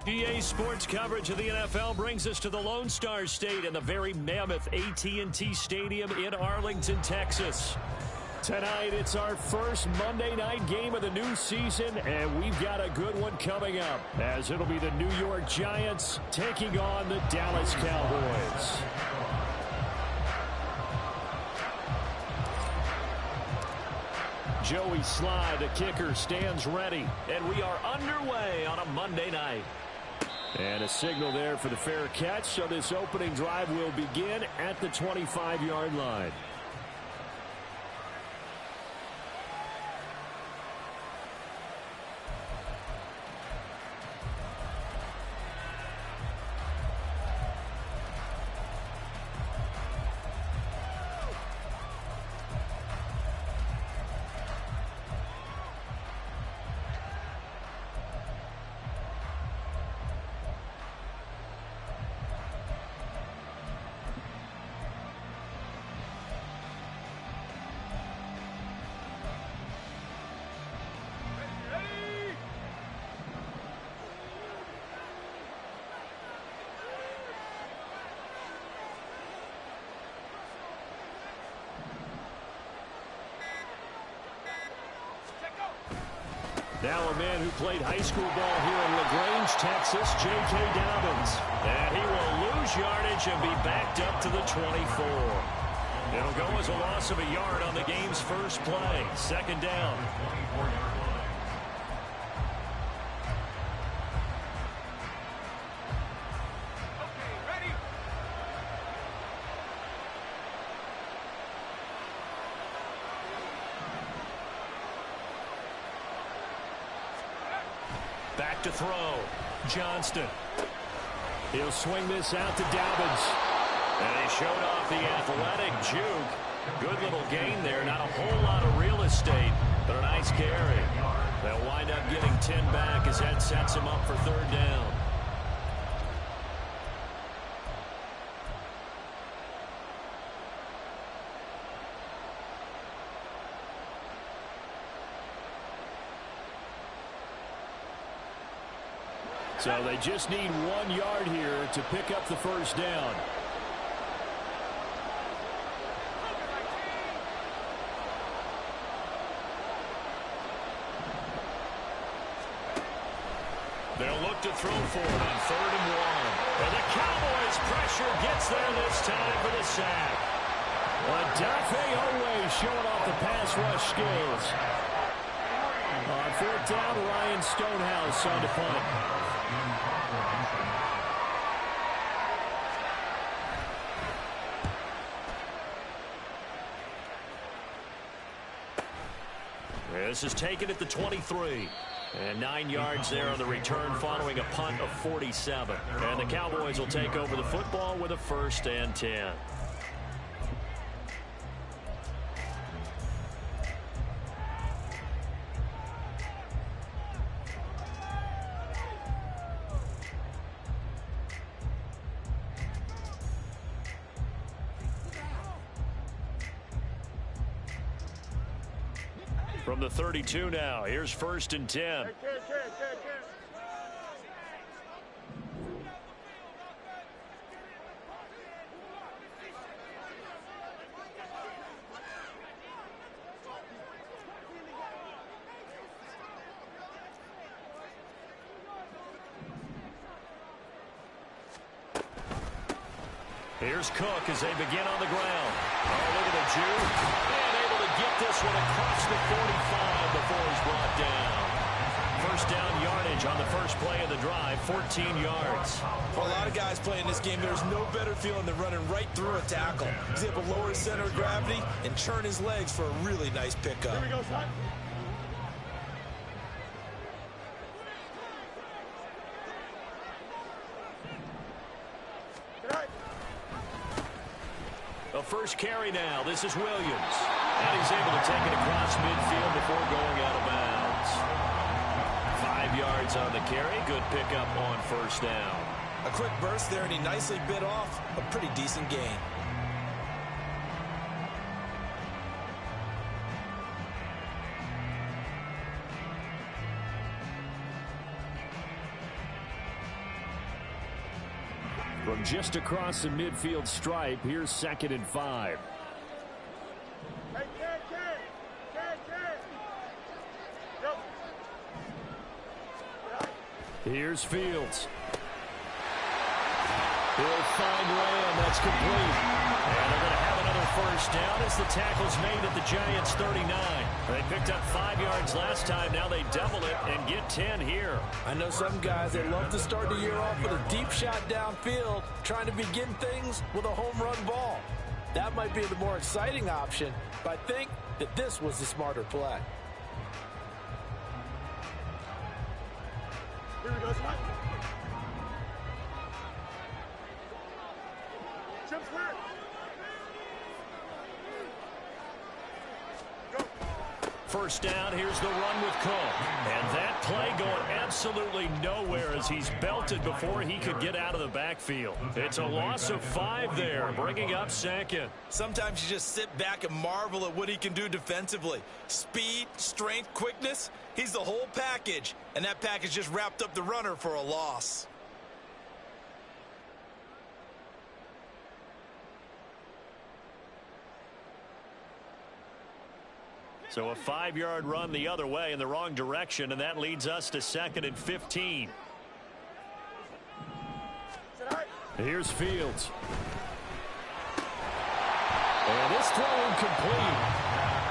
EA Sports coverage of the NFL brings us to the Lone Star State in the very mammoth AT&T Stadium in Arlington, Texas. Tonight, it's our first Monday night game of the new season, and we've got a good one coming up, as it'll be the New York Giants taking on the Dallas Cowboys. Joey Sly, the kicker, stands ready, and we are underway on a Monday night. And a signal there for the fair catch, so this opening drive will begin at the 25-yard line. Now a man who played high school ball here in LaGrange, Texas, J.K. Dobbins. And he will lose yardage and be backed up to the 24. It'll go as a loss of a yard on the game's first play. Second down. Back to throw. Johnston. He'll swing this out to Dobbins. And he showed off the athletic juke. Good little gain there. Not a whole lot of real estate, but a nice carry. They'll wind up getting 10 back as that sets him up for third down. So they just need 1 yard here to pick up the first down. They'll look to throw for it on 3rd and 1. And the Cowboys pressure gets there this time for the sack. Adafe always showing off the pass rush skills. On 4th down, Ryan Stonehouse on the punt. This is taken at the 23. And 9 yards there on the return following a punt of 47. And the Cowboys will take over the football with a 1st and 10. From the 32 now, here's 1st and 10. Here's Cook as they begin on the ground. Oh, look at the juke. Get this one across the 45 before he's brought down. First down yardage on the first play of the drive, 14 yards. For a lot of guys playing this game, there's no better feeling than running right through a tackle. He's able to lower his center of gravity and churn his legs for a really nice pickup. Here we go, son. The first carry now. This is Williams. And he's able to take it across midfield before going out of bounds. 5 yards on the carry. Good pickup on 1st down. A quick burst there, and he nicely bit off a pretty decent gain. From just across the midfield stripe, here's 2nd and 5. Here's Fields. He'll find Lamb. That's complete. And they're going to have another first down as the tackle's made at the Giants' 39. They picked up 5 yards last time. Now they double it and get 10 here. I know some guys that love to start the year off with a deep shot downfield, trying to begin things with a home run ball. That might be the more exciting option, but I think that this was the smarter play. Here we go, Mike. Jump clear. Go. First down, here's the run with Cook. And that play going absolutely nowhere as he's belted before he could get out of the backfield. It's a loss of 5 there, bringing up 2nd. Sometimes you just sit back and marvel at what he can do defensively. Speed, strength, quickness, he's the whole package. And that package just wrapped up the runner for a loss. So a 5-yard run the other way in the wrong direction, and that leads us to 2nd and 15. Here's Fields. And this throw incomplete.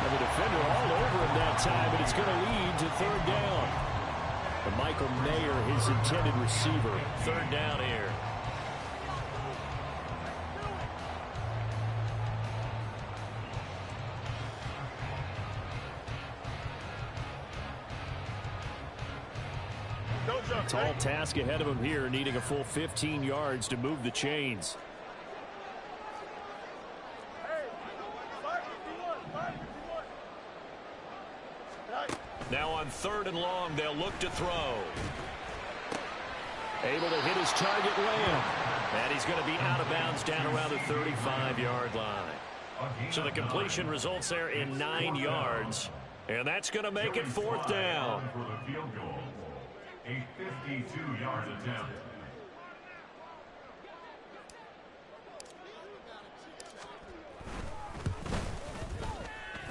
And the defender all over him that time, but it's going to lead to 3rd down. And Michael Mayer, his intended receiver. 3rd down here. Tall task ahead of him here, needing a full 15 yards to move the chains. Now on 3rd and long, they'll look to throw. Able to hit his target, Lamb. And he's going to be out of bounds down around the 35-yard line. So the completion results there in 9 yards. And that's going to make it 4th down. A 52-yard attempt.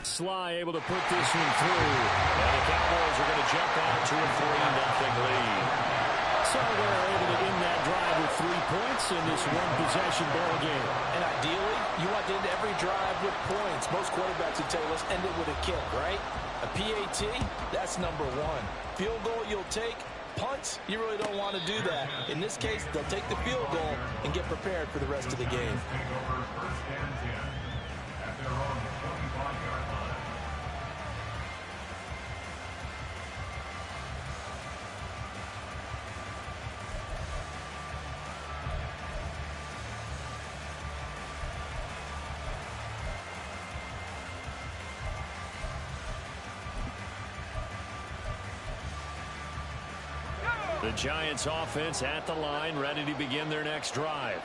Sly able to put this one through. And the Cowboys are going to jump out to a 3-0 lead. So they're able to end that drive with 3 points in this one-possession ball game. And ideally, you want to end every drive with points. Most quarterbacks would tell you, let's end it with a kick, right? A PAT, that's number 1. Field goal you'll take. Punts, you really don't want to do that. In this case, they'll take the field goal and get prepared for the rest of the game. The Giants offense at the line, ready to begin their next drive.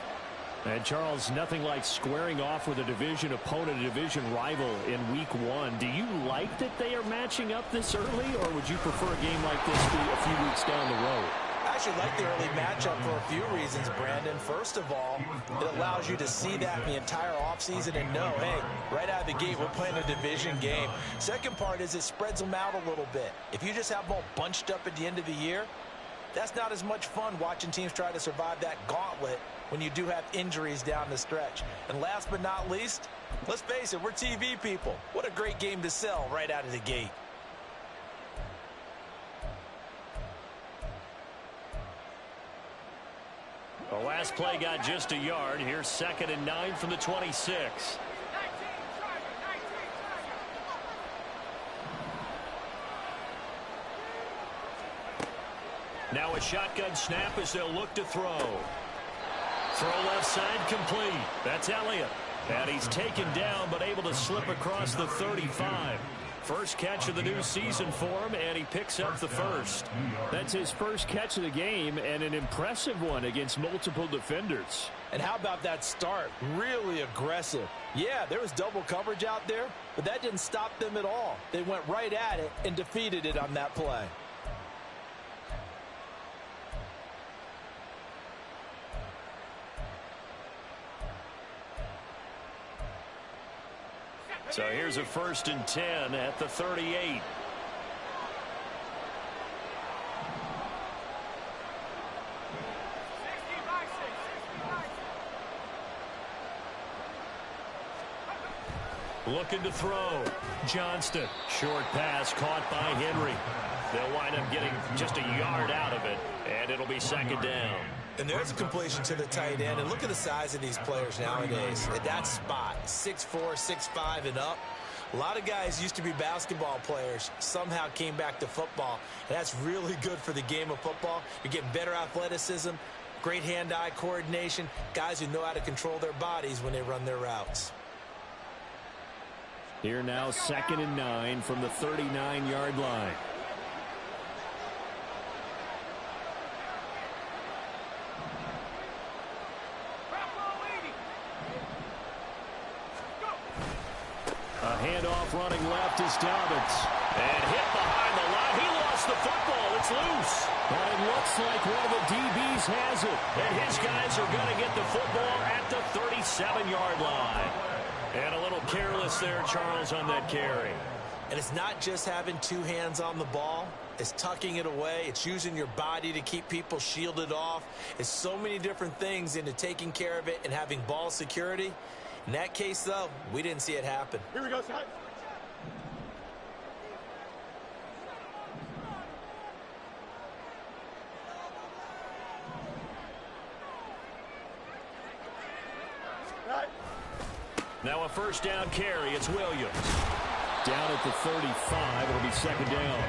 And Charles, nothing like squaring off with a division opponent, a division rival in week 1. Do you like that they are matching up this early, or would you prefer a game like this be a few weeks down the road? I actually like the early matchup for a few reasons, Brandon. First of all, it allows you to see that the entire offseason and know, hey, right out of the gate, we're playing a division game. Second part is it spreads them out a little bit. If you just have them all bunched up at the end of the year, that's not as much fun watching teams try to survive that gauntlet when you do have injuries down the stretch. And last but not least, let's face it, we're TV people. What a great game to sell right out of the gate. The last play got just a yard. Here's 2nd and 9 from the 26. Now a shotgun snap as they'll look to throw. Throw left side complete. That's Elliott. And he's taken down but able to slip across the 35. First catch of the new season for him, and he picks up the first. That's his first catch of the game, and an impressive one against multiple defenders. And how about that start? Really aggressive. Yeah, there was double coverage out there, but that didn't stop them at all. They went right at it and defeated it on that play. So here's a 1st and 10 at the 38. Looking to throw. Johnston. Short pass caught by Henry. They'll wind up getting just a yard out of it, and it'll be 2nd down. And there's a completion to the tight end. And look at the size of these players nowadays. At that spot, 6'4", 6'5", and up. A lot of guys used to be basketball players, somehow came back to football. And that's really good for the game of football. You're getting better athleticism, great hand-eye coordination, guys who know how to control their bodies when they run their routes. Here now, 2nd and 9 from the 39-yard line. A handoff running left is Dobbins. And hit behind the line. He lost the football. It's loose. But it looks like one of the DBs has it. And his guys are going to get the football at the 37-yard line. And a little careless there, Charles, on that carry. And it's not just having two hands on the ball. It's tucking it away. It's using your body to keep people shielded off. It's so many different things into taking care of it and having ball security. In that case, though, we didn't see it happen. Here we go, Scott. Now a 1st down carry. It's Williams. Down at the 35. It'll be 2nd down.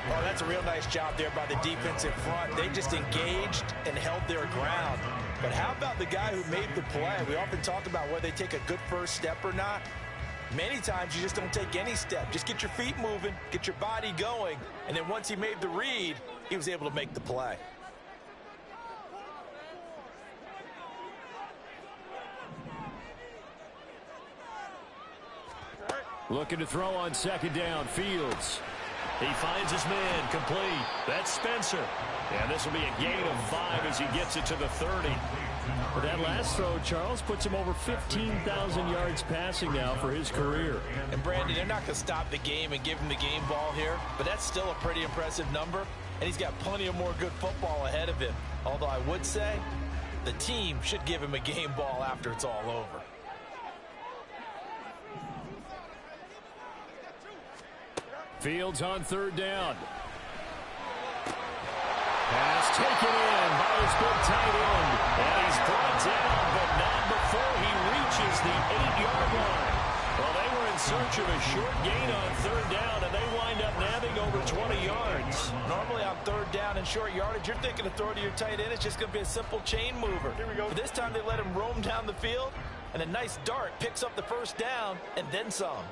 Oh, that's a real nice job there by the defense in front. They just engaged and held their ground. But how about the guy who made the play? We often talk about whether they take a good first step or not. Many times you just don't take any step. Just get your feet moving, get your body going, and then once he made the read, he was able to make the play. Looking to throw on 2nd down. Fields. He finds his man. Complete. That's Spencer. And this will be a gain of 5 as he gets it to the 30. But that last throw, Charles, puts him over 15,000 yards passing now for his career. And, Brandon, they're not going to stop the game and give him the game ball here, but that's still a pretty impressive number, and he's got plenty of more good football ahead of him. Although I would say the team should give him a game ball after it's all over. Fields on 3rd down. Pass taken in by his big tight end. And he's brought down, but not before he reaches the 8-yard line. Well, they were in search of a short gain on 3rd down, and they wind up nabbing over 20 yards. Normally on 3rd down and short yardage, you're thinking of throw to your tight end. It's just going to be a simple chain mover. Here we go. But this time they let him roam down the field, and a nice dart picks up the 1st down and then some.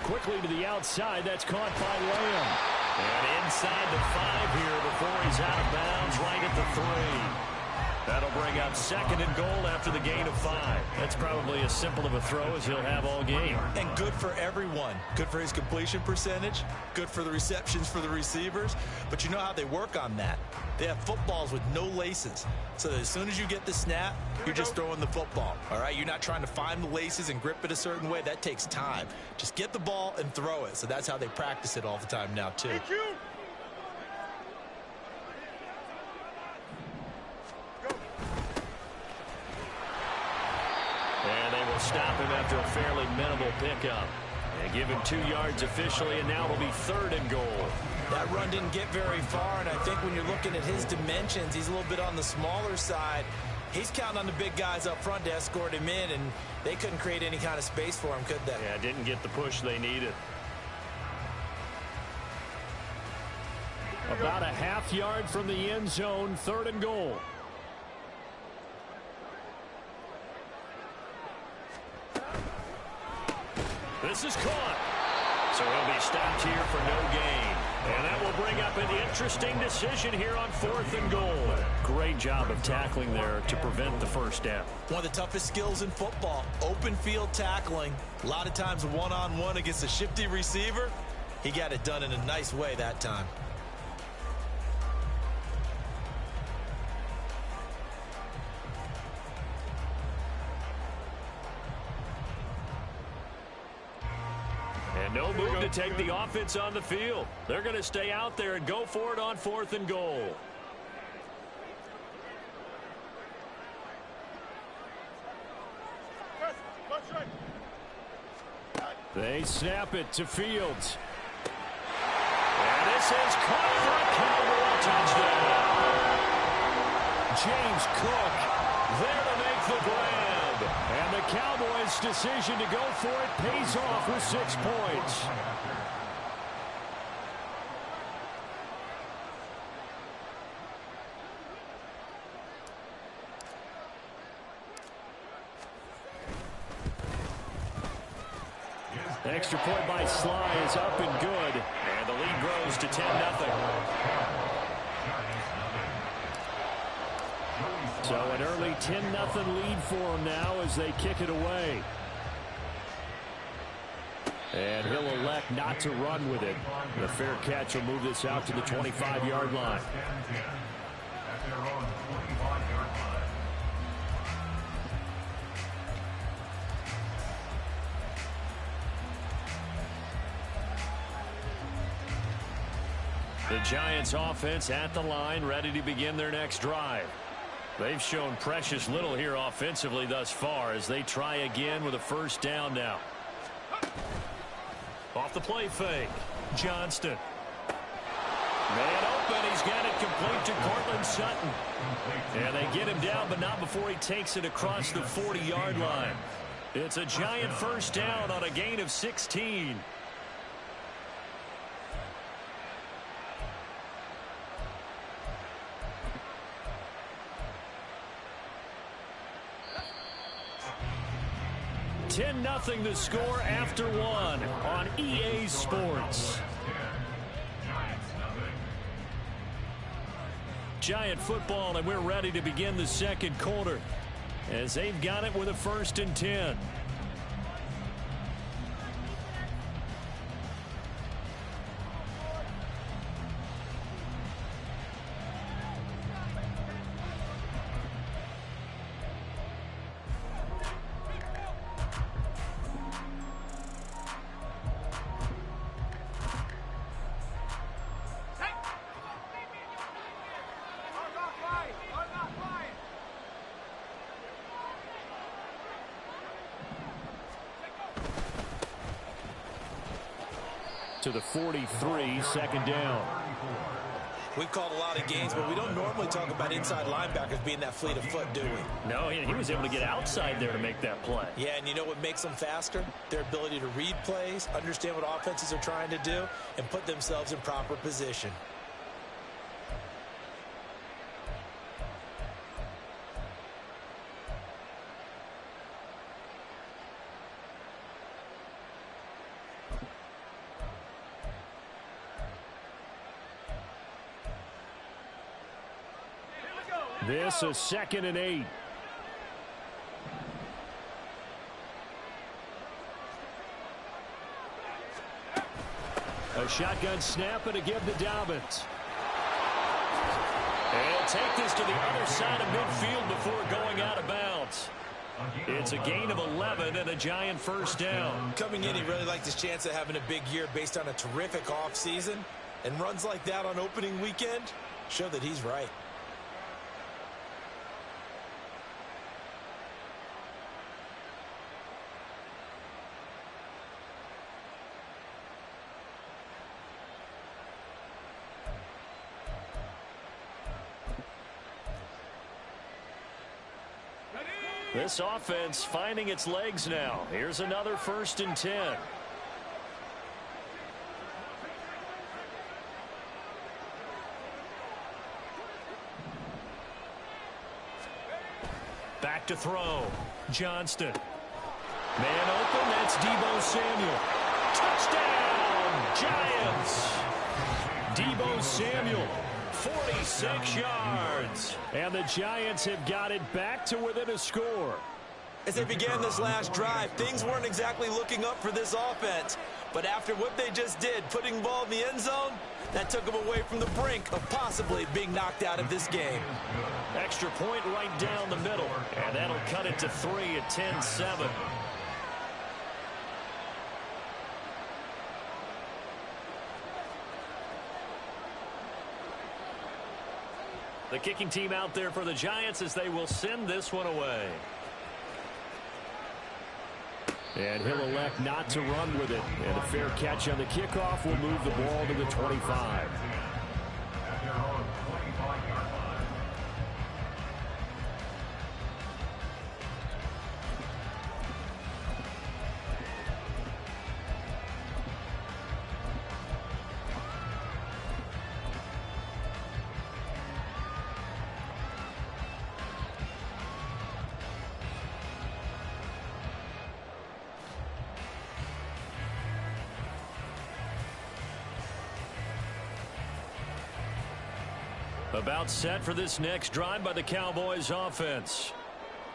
Quickly to the outside. That's caught by Lamb. And inside the 5 here before he's out of bounds right at the 3. That'll bring up 2nd and goal after the gain of 5. That's probably as simple of a throw as he'll have all game. And good for everyone. Good for his completion percentage. Good for the receptions for the receivers. But you know how they work on that. They have footballs with no laces. So that as soon as you get the snap, you're just throwing the football. All right? You're not trying to find the laces and grip it a certain way. That takes time. Just get the ball and throw it. So that's how they practice it all the time now, too. And they will stop him after a fairly minimal pickup. And give him 2 yards officially, and now it'll be 3rd and goal. That run didn't get very far, and I think when you're looking at his dimensions, he's a little bit on the smaller side. He's counting on the big guys up front to escort him in, and they couldn't create any kind of space for him, could they? Yeah, didn't get the push they needed. About a half yard from the end zone, 3rd and goal. This is caught. So he'll be stopped here for no gain. And that will bring up an interesting decision here on 4th and goal. Great job of tackling there to prevent the first down. One of the toughest skills in football, open field tackling. A lot of times one-on-one against a shifty receiver. He got it done in a nice way that time. And no move to take the offense on the field. They're going to stay out there and go for it on 4th and goal. They snap it to Fields. And this is caught for a Cowboy touchdown. James Cook there to make the grab. And the Cowboys' decision to go for it pays off with 6 points. Extra point by Sly is up and good. And the lead grows to 10-0. So an early 10-0 lead for them now as they kick it away. And he'll elect not to run with it. The fair catch will move this out to the 25-yard line. The Giants offense at the line, ready to begin their next drive. They've shown precious little here offensively thus far as they try again with a first down now. Off the play fake. Johnston. Man open. He's got it complete to Cortland Sutton. And they get him down, but not before he takes it across the 40-yard line. It's a Giant first down on a gain of 16. Nothing the score after 1 on EA Sports. Giant football, and we're ready to begin the second quarter as they've got it with a 1st and 10. To the 43, second down. We've called a lot of games, but we don't normally talk about inside linebackers being that fleet of foot, do we? No, he was able to get outside there to make that play. Yeah, and you know what makes them faster? Their ability to read plays, understand what offenses are trying to do, and put themselves in proper position. This is 2nd and 8. A shotgun snap and a give to Dobbins. And take this to the other side of midfield before going out of bounds. It's a gain of 11 and a Giant first down. Coming in, he really liked his chance of having a big year based on a terrific offseason. And runs like that on opening weekend show that he's right. This offense finding its legs now. Here's another 1st and 10. Back to throw. Johnston. Man open. That's Deebo Samuel. Touchdown, Giants. Deebo Samuel, 46 yards. And the Giants have got it back to within a score. As they began this last drive, things weren't exactly looking up for this offense. But after what they just did, putting the ball in the end zone, that took them away from the brink of possibly being knocked out of this game. Extra point right down the middle. And that'll cut it to 3 at 10-7. The kicking team out there for the Giants as they will send this one away. And he'll elect not to run with it. And a fair catch on the kickoff will move the ball to the 25. About set for this next drive by the Cowboys offense.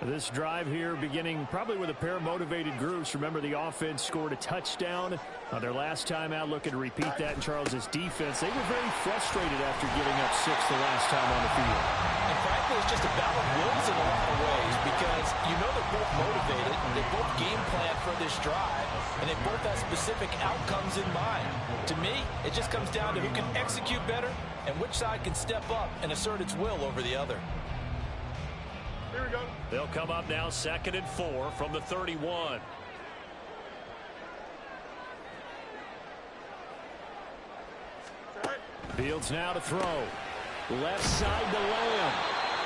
This drive here beginning probably with a pair of motivated groups. Remember, the offense scored a touchdown on their last time out, looking to repeat that in Charles's defense. They were very frustrated after giving up 6 the last time on the field. And frankly, it's just a battle of wills in a lot of ways because you know they're both motivated. They both game plan for this drive, and they both have specific outcomes in mind. To me, it just comes down to who can execute better and which side can step up and assert its will over the other. Here we go. They'll come up now 2nd and 4 from the 31. Fields now to throw. Left side to Lamb.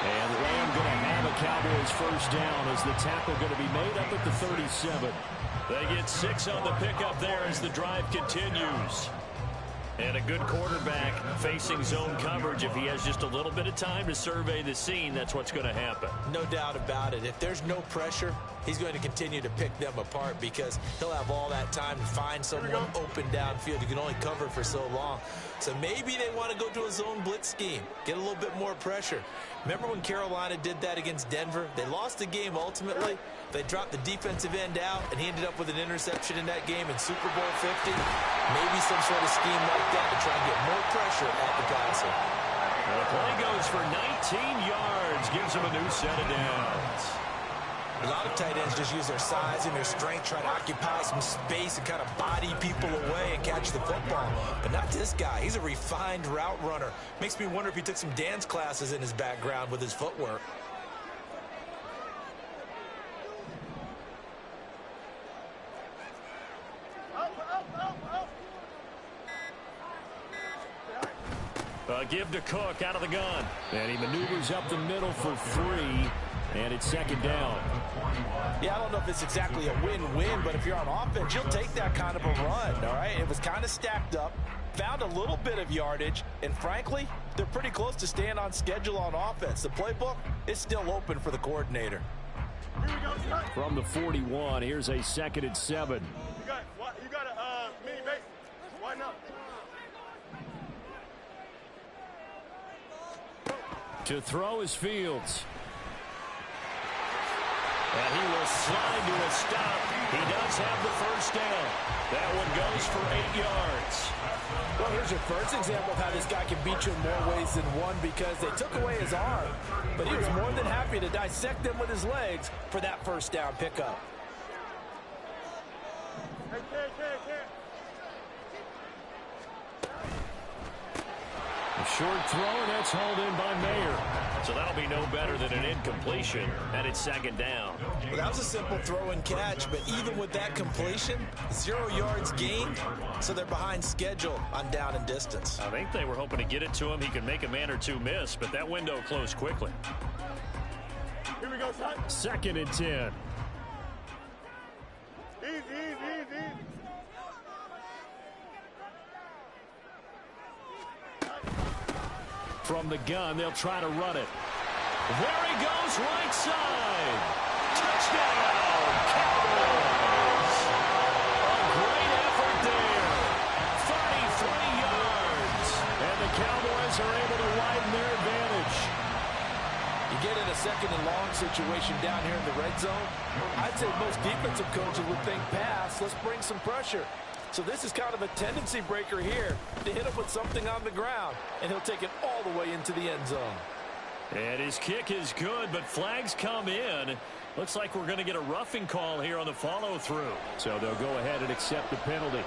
And Lamb going to have a Cowboys first down as the tackle going to be made up at the 37. They get 6 on the pickup there as the drive continues. And a good quarterback facing zone coverage. If he has just a little bit of time to survey the scene, that's what's going to happen. No doubt about it. If there's no pressure, he's going to continue to pick them apart because he'll have all that time to find someone open downfield. You can only cover for so long. So maybe they want to go to a zone blitz scheme, get a little bit more pressure. Remember when Carolina did that against Denver? They lost the game ultimately. They dropped the defensive end out, and he ended up with an interception in that game in Super Bowl 50. Maybe some sort of scheme like that to try and get more pressure at the passer. Well, the play goes for 19 yards, gives him a new set of downs. A lot of tight ends just use their size and their strength, try to occupy some space and kind of body people away and catch the football. But not this guy. He's a refined route runner. Makes me wonder if he took some dance classes in his background with his footwork. Give to Cook out of the gun. And he maneuvers up the middle for 3. And it's 2nd down. Yeah, I don't know if it's exactly a win-win, but if you're on offense, you'll take that kind of a run, all right? It was kind of stacked up, found a little bit of yardage, and frankly, they're pretty close to staying on schedule on offense. The playbook is still open for the coordinator. From the 41, here's a 2nd and 7. You got a mini base. Why not? To throw is Fields. And he will slide to a stop. He does have the first down. That one goes for 8 yards. Well, here's your first example of how this guy can beat you in more ways than one because they took away his arm. But he was more than happy to dissect them with his legs for that first down pickup. A short throw, and that's hauled in by Mayer. So that'll be no better than an incompletion, and it's 2nd down. Well, that was a simple throw and catch, but even with that completion, 0 yards gained, so they're behind schedule on down and distance. I think they were hoping to get it to him. He could make a man or two miss, but that window closed quickly. Here we go, son. 2nd and 10. Easy. From the gun, they'll try to run it. There he goes, right side. Touchdown, Cowboys. A great effort there. 33 yards. And situation down here in the red zone, I'd say most defensive coaches would think pass, let's bring some pressure. So this is kind of a tendency breaker here to hit him with something on the ground, and he'll take it all the way into the end zone. And his kick is good, but flags come in. Looks like we're going to get a roughing call here on the follow-through. So they'll go ahead and accept the penalty.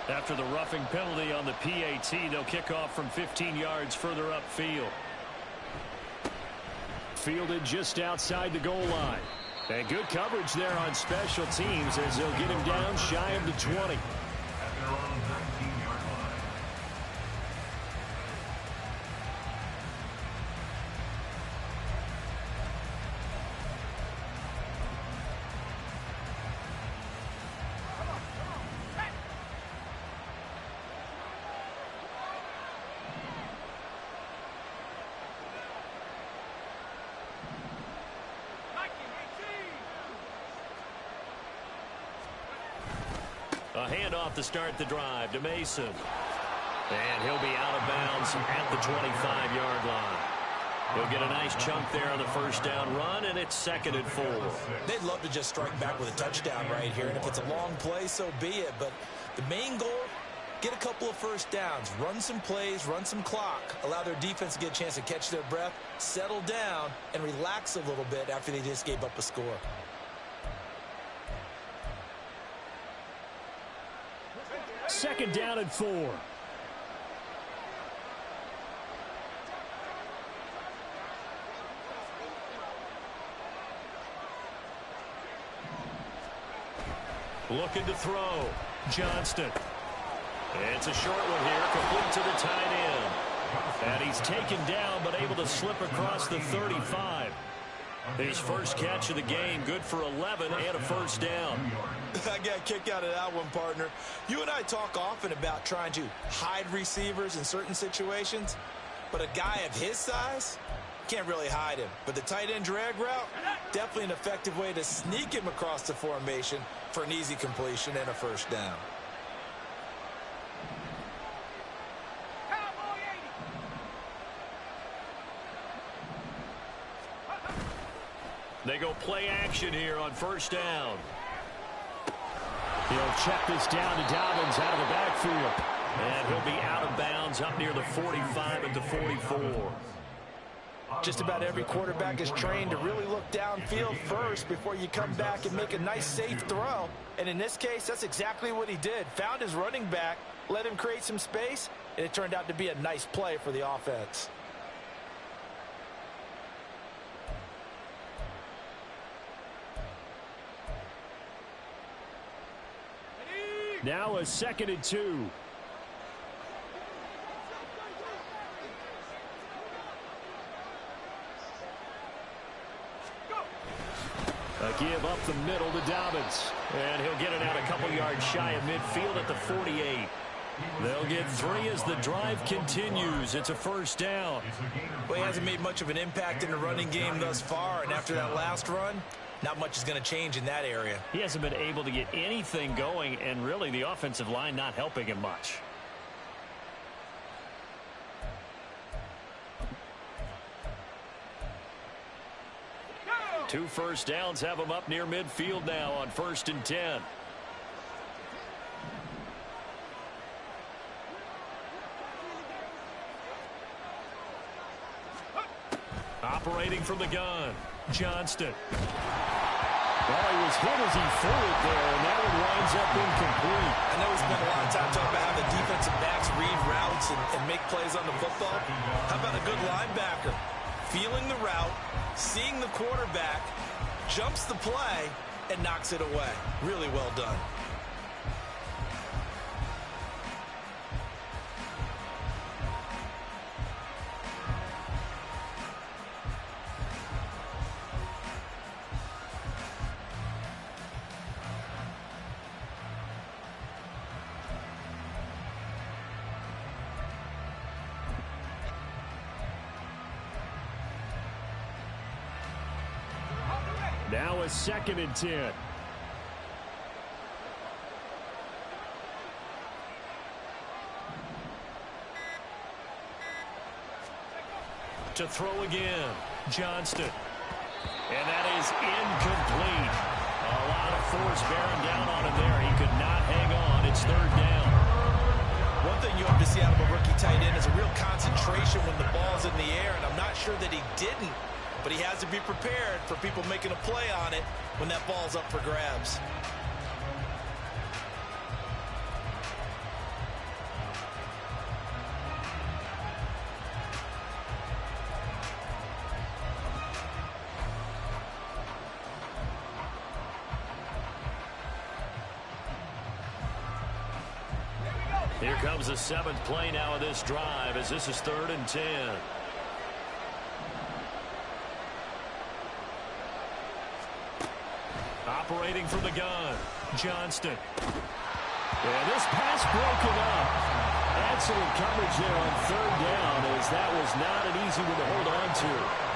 After the roughing penalty on the PAT, they'll kick off from 15 yards further upfield. Fielded just outside the goal line. And good coverage there on special teams as they'll get him down shy of the 20. A handoff to start the drive to Mason. And he'll be out of bounds at the 25-yard line. He'll get a nice chunk there on the first down run, and it's 2nd and 4. They'd love to just strike back with a touchdown right here, and if it's a long play, so be it. But the main goal, get a couple of first downs, run some plays, run some clock, allow their defense to get a chance to catch their breath, settle down, and relax a little bit after they just gave up a score. Second down and 4. Looking to throw. Johnston. It's a short one here, complete to the tight end. And he's taken down, but able to slip across the 35. His first catch of the game, good for 11 and a first down. I got a kick out of that one, partner. You and I talk often about trying to hide receivers in certain situations, but a guy of his size can't really hide him. But the tight end drag route, definitely an effective way to sneak him across the formation for an easy completion and a first down. They go play action here on first down. He'll check this down to Dobbins out of the backfield. And he'll be out of bounds up near the 45 at the 44. Just about every quarterback is trained to really look downfield first before you come back and make a nice safe throw. And in this case, that's exactly what he did. Found his running back, let him create some space, and it turned out to be a nice play for the offense. Now a 2nd and 2. A give up the middle to Dobbins. And he'll get it out a couple yards shy of midfield at the 48. They'll get 3 as the drive continues. It's a first down. Well, he hasn't made much of an impact in the running game thus far, and after that last run, not much is going to change in that area. He hasn't been able to get anything going, and really the offensive line not helping him much. Two first downs have him up near midfield now on 1st and 10. Operating from the gun, Johnston. Well, he was hit as he threw it there, and that one winds up incomplete. I know we spent a lot of time talking about how the defensive backs read routes and make plays on the football. How about a good linebacker? Feeling the route, seeing the quarterback, jumps the play, and knocks it away. Really well done. Now a 2nd and 10. to throw again. Johnston. And that is incomplete. A lot of force bearing down on him there. He could not hang on. It's third down. One thing you have to see out of a rookie tight end is a real concentration when the ball's in the air, and I'm not sure that he didn't, but he has to be prepared for people making a play on it when that ball's up for grabs. Here comes the 7th play now of this drive as this is 3rd and 10. Operating from the gun, Johnston. And this pass broken up. Excellent coverage there on 3rd down as that was not an easy one to hold on to.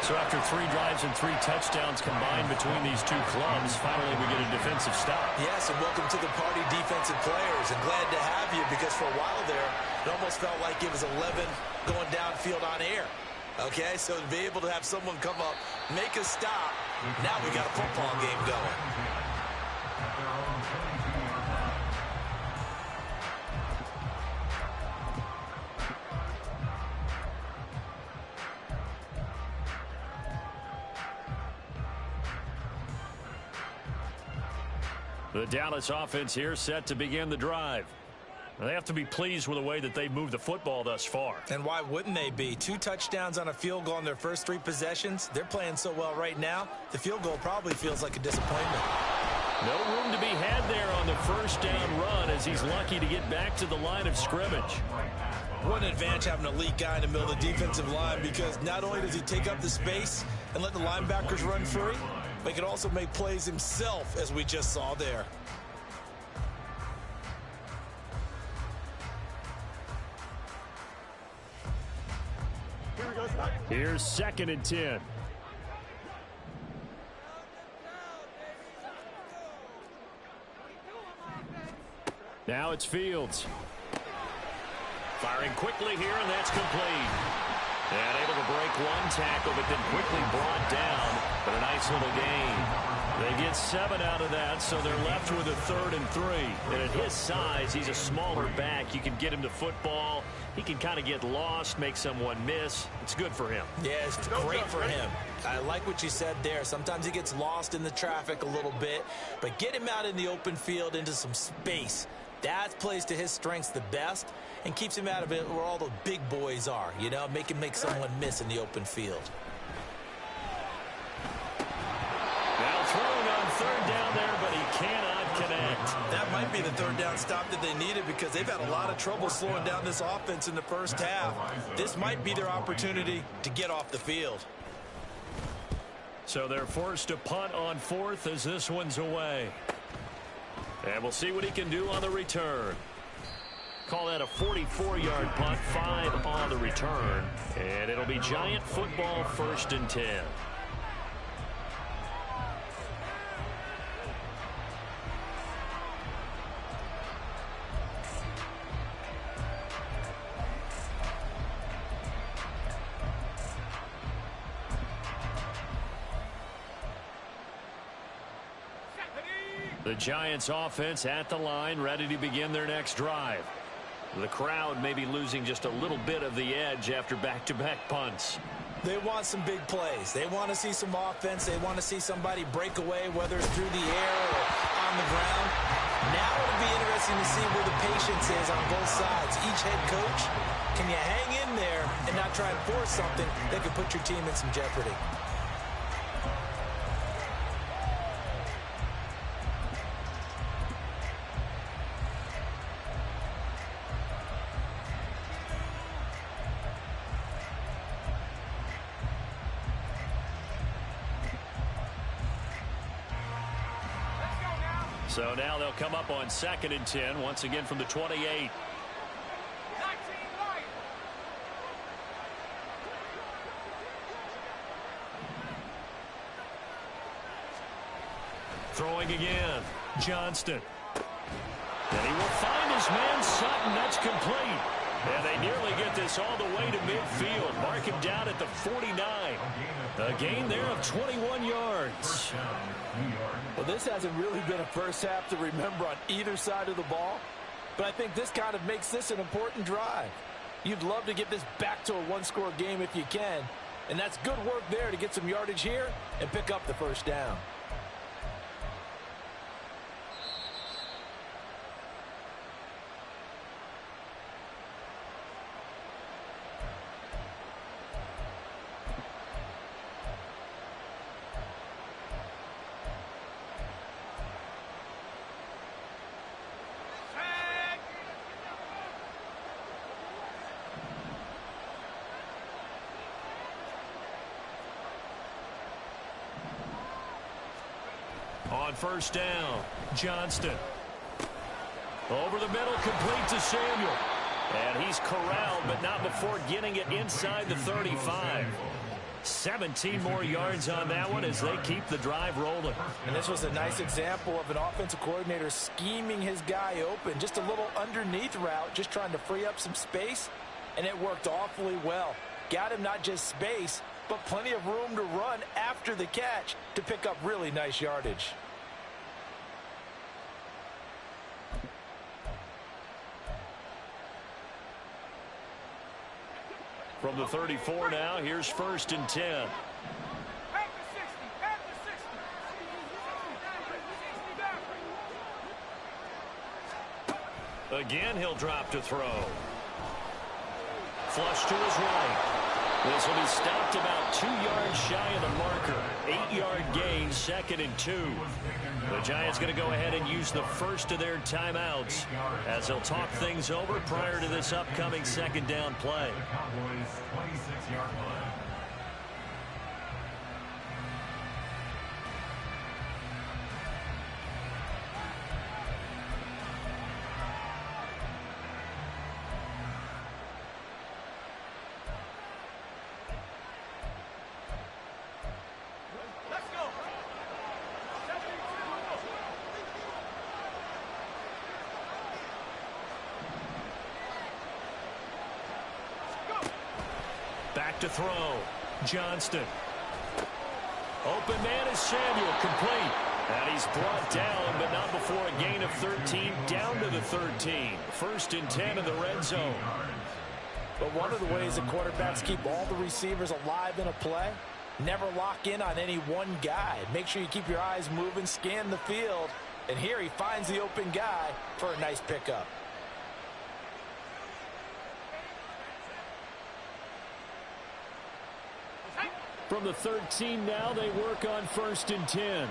So after 3 drives and 3 touchdowns combined between these two clubs, finally we get a defensive stop. Yes, and welcome to the party, defensive players, and glad to have you because for a while there, it almost felt like it was 11 going downfield on air. Okay, so to be able to have someone come up, make a stop, now we got a football game going. The Dallas offense here set to begin the drive. They have to be pleased with the way that they've moved the football thus far. And why wouldn't they be? 2 touchdowns on a field goal in their first 3 possessions. They're playing so well right now, the field goal probably feels like a disappointment. No room to be had there on the first down run as he's lucky to get back to the line of scrimmage. What an advantage having an elite guy in the middle of the defensive line because not only does he take up the space and let the linebackers run free, but he can also make plays himself, as we just saw there. Here's 2nd and 10. Now it's Fields. Firing quickly here, and that's complete. And able to break 1 tackle, but then quickly brought down. But a nice little gain. They get 7 out of that, so they're left with a 3rd and 3. And at his size, he's a smaller back. You can get him to football. He can kind of get lost, make someone miss. It's good for him. Yeah, it's great for him. I like what you said there. Sometimes he gets lost in the traffic a little bit, but get him out in the open field into some space. That plays to his strengths the best and keeps him out of it where all the big boys are, you know, make someone miss in the open field. Now throwing on 3rd down there, but he cannot connect. That might be the 3rd down stop that they needed because they've had a lot of trouble slowing down this offense in the first half. This might be their opportunity to get off the field. So they're forced to punt on 4th as this one's away. And we'll see what he can do on the return. Call that a 44-yard punt, 5 on the return. And it'll be Giant football 1st and 10. The Giants offense at the line, ready to begin their next drive. The crowd may be losing just a little bit of the edge after back-to-back punts. They want some big plays. They want to see some offense. They want to see somebody break away, whether it's through the air or on the ground. Now it'll be interesting to see where the patience is on both sides. Each head coach, can you hang in there and not try and force something that could put your team in some jeopardy? So now they'll come up on 2nd and 10, once again from the 28. Throwing again, Johnston. And he will find his man Sutton. That's complete. And they nearly get this all the way to midfield. Mark him down at the 49. A gain there of 21 yards. Well, this hasn't really been a first half to remember on either side of the ball. But I think this kind of makes this an important drive. You'd love to get this back to a one-score game if you can. And that's good work there to get some yardage here and pick up the first down. On first down, Johnston. Over the middle, complete to Samuel. And he's corralled, but not before getting it inside the 35. 17 more yards on that one as they keep the drive rolling. And this was a nice example of an offensive coordinator scheming his guy open. Just a little underneath route, just trying to free up some space. And it worked awfully well. Got him not just space, but plenty of room to run after the catch to pick up really nice yardage. From the 34 now, here's first and 10. Again, he'll drop to throw. Flush to his right. This will be stopped about 2 yards shy of the marker. 8-yard gain, 2nd and 2. The Giants going to go ahead and use the first of their timeouts as they'll talk things over prior to this upcoming second down play. Cowboys 26-yard line. Back to throw. Johnston. Open man is Samuel, complete. And he's brought down, but not before a gain of 13, down to the 13. First and 10 in the red zone. But one of the ways that quarterbacks keep all the receivers alive in a play, never lock in on any one guy. Make sure you keep your eyes moving, scan the field. And here he finds the open guy for a nice pickup. From the 13 now, they work on first and 10.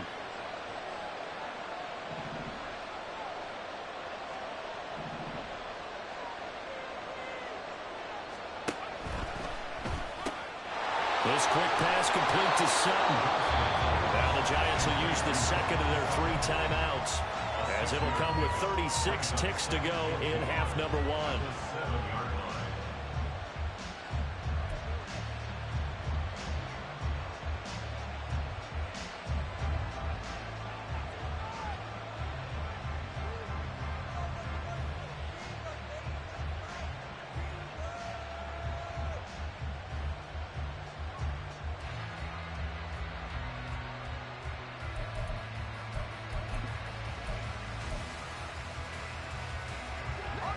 This quick pass complete to Sutton. Now the Giants will use the second of their 3 timeouts, as it'll come with 36 ticks to go in half number 1.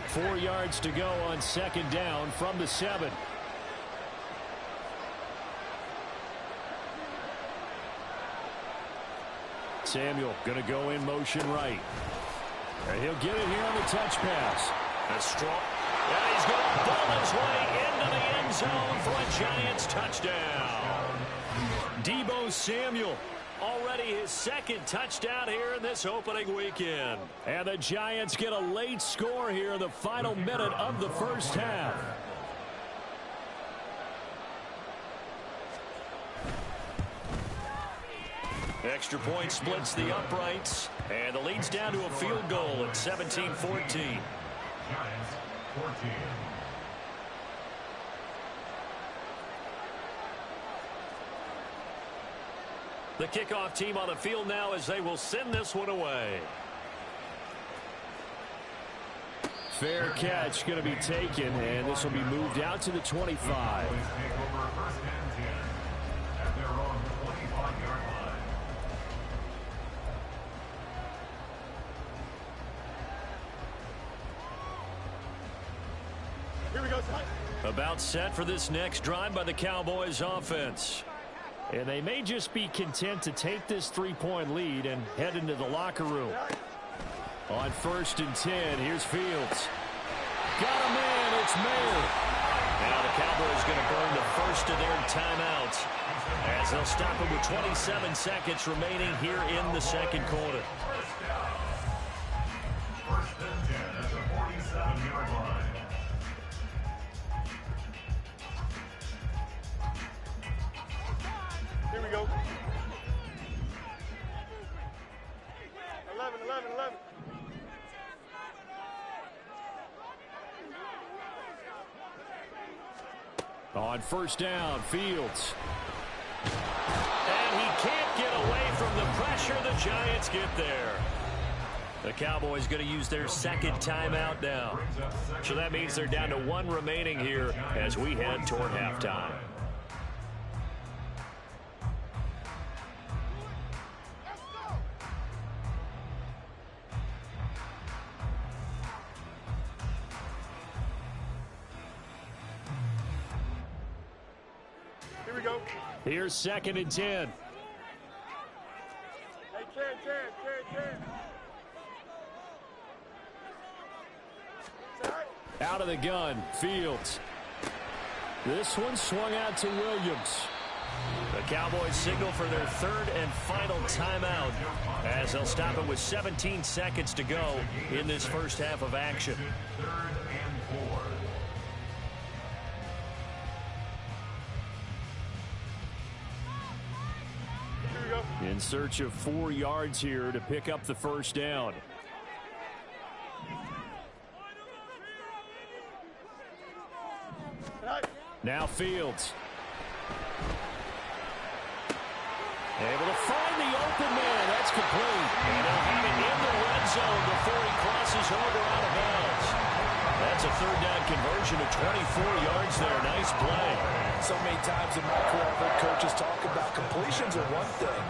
4 yards to go on second down from the 7. Samuel going to go in motion right. And he'll get it here on the touch pass. That's strong. And he's going to ball his way into the end zone for a Giants touchdown. Deebo Samuel. Already his 2nd touchdown here in this opening weekend. And the Giants get a late score here in the final minute of the first half. Extra point splits the uprights. And the lead's down to a field goal at 17-14. Giants 14. The kickoff team on the field now as they will send this one away. Fair catch going to be taken, and this will be moved out to the 25. Cowboys take over first and 10 at their own 25-yard line. Here we go, son. About set for this next drive by the Cowboys offense. And they may just be content to take this 3-point lead and head into the locker room. On 1st and 10, here's Fields. Got a man, it's Mayer. Now the Cowboys going to burn the first of their timeouts as they'll stop it with 27 seconds remaining here in the second quarter. First and 10 at the 47-yard line. Here we go. 11, 11, 11. On 1st down, Fields. And he can't get away from the pressure. The Giants get there. The Cowboys going to use their second timeout now. So that means they're down to 1 remaining here as we head toward halftime. Here we go. Here's 2nd and 10. Hey, Ken. Out of the gun, Fields. This one swung out to Williams. The Cowboys signal for their 3rd and final timeout as they'll stop it with 17 seconds to go in this first half of action. 3rd and 4. Here we go. In search of 4 yards here to pick up the first down. Now Fields. Able to find the open man. That's complete. And they'll have it in the red zone before he crosses over out of bounds. That's a 3rd down conversion of 24 yards there. Nice play. So many times in my career, I've heard coaches talk about completions are one thing.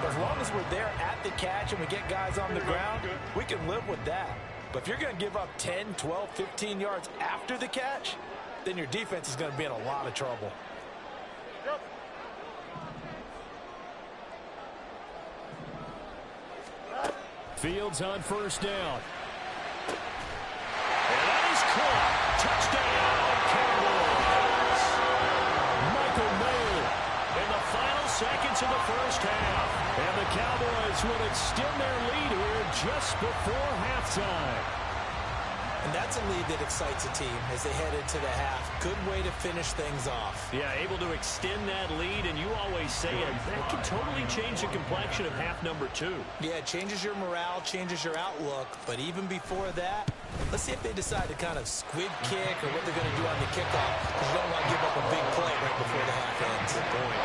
As long as we're there at the catch and we get guys on the ground, we can live with that. But if you're going to give up 10, 12, 15 yards after the catch, then your defense is going to be in a lot of trouble. Yep. Fields on 1st down. And that is caught. Touchdown, Cowboys. Michael Mayer in the final seconds of the first half. And the Cowboys will extend their lead here just before halftime. And that's a lead that excites a team as they head into the half. Good way to finish things off. Yeah, able to extend that lead, and you always say it, that can totally change the complexion of half number 2. Yeah, it changes your morale, changes your outlook. But even before that, let's see if they decide to kind of squib kick or what they're going to do on the kickoff, because you don't want to give up a big play right before the half ends. Good point.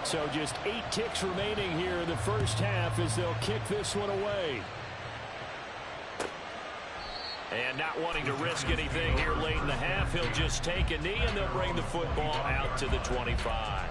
So just 8 kicks remaining here in the first half as they'll kick this one away. And not wanting to risk anything here late in the half, he'll just take a knee and they'll bring the football out to the 25.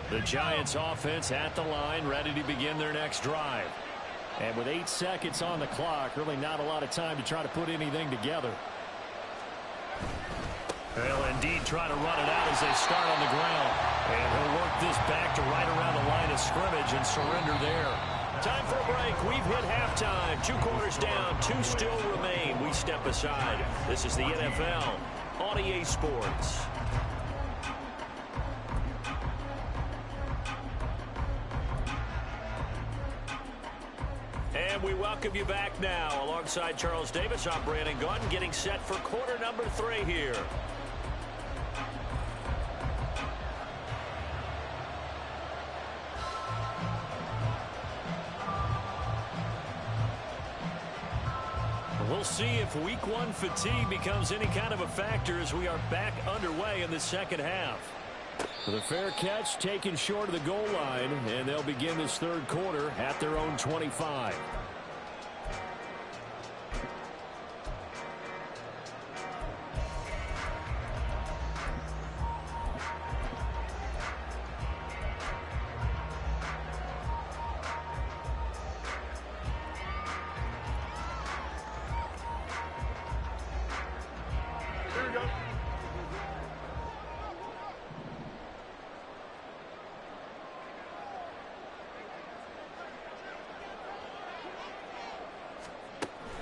The Giants offense at the line, ready to begin their next drive. And with 8 seconds on the clock, really not a lot of time to try to put anything together. They'll indeed try to run it out as they start on the ground. And he'll work this back to right around the line of scrimmage and surrender there. Time for a break. We've hit halftime. 2 quarters down, 2 still remain. We step aside. This is the NFL on EA Sports. And And we welcome you back now. Alongside Charles Davis, I'm Brandon Gaudin, getting set for quarter number 3 here. We'll see if week 1 fatigue becomes any kind of a factor as we are back underway in the second half. The fair catch taken short of the goal line, and they'll begin this third quarter at their own 25.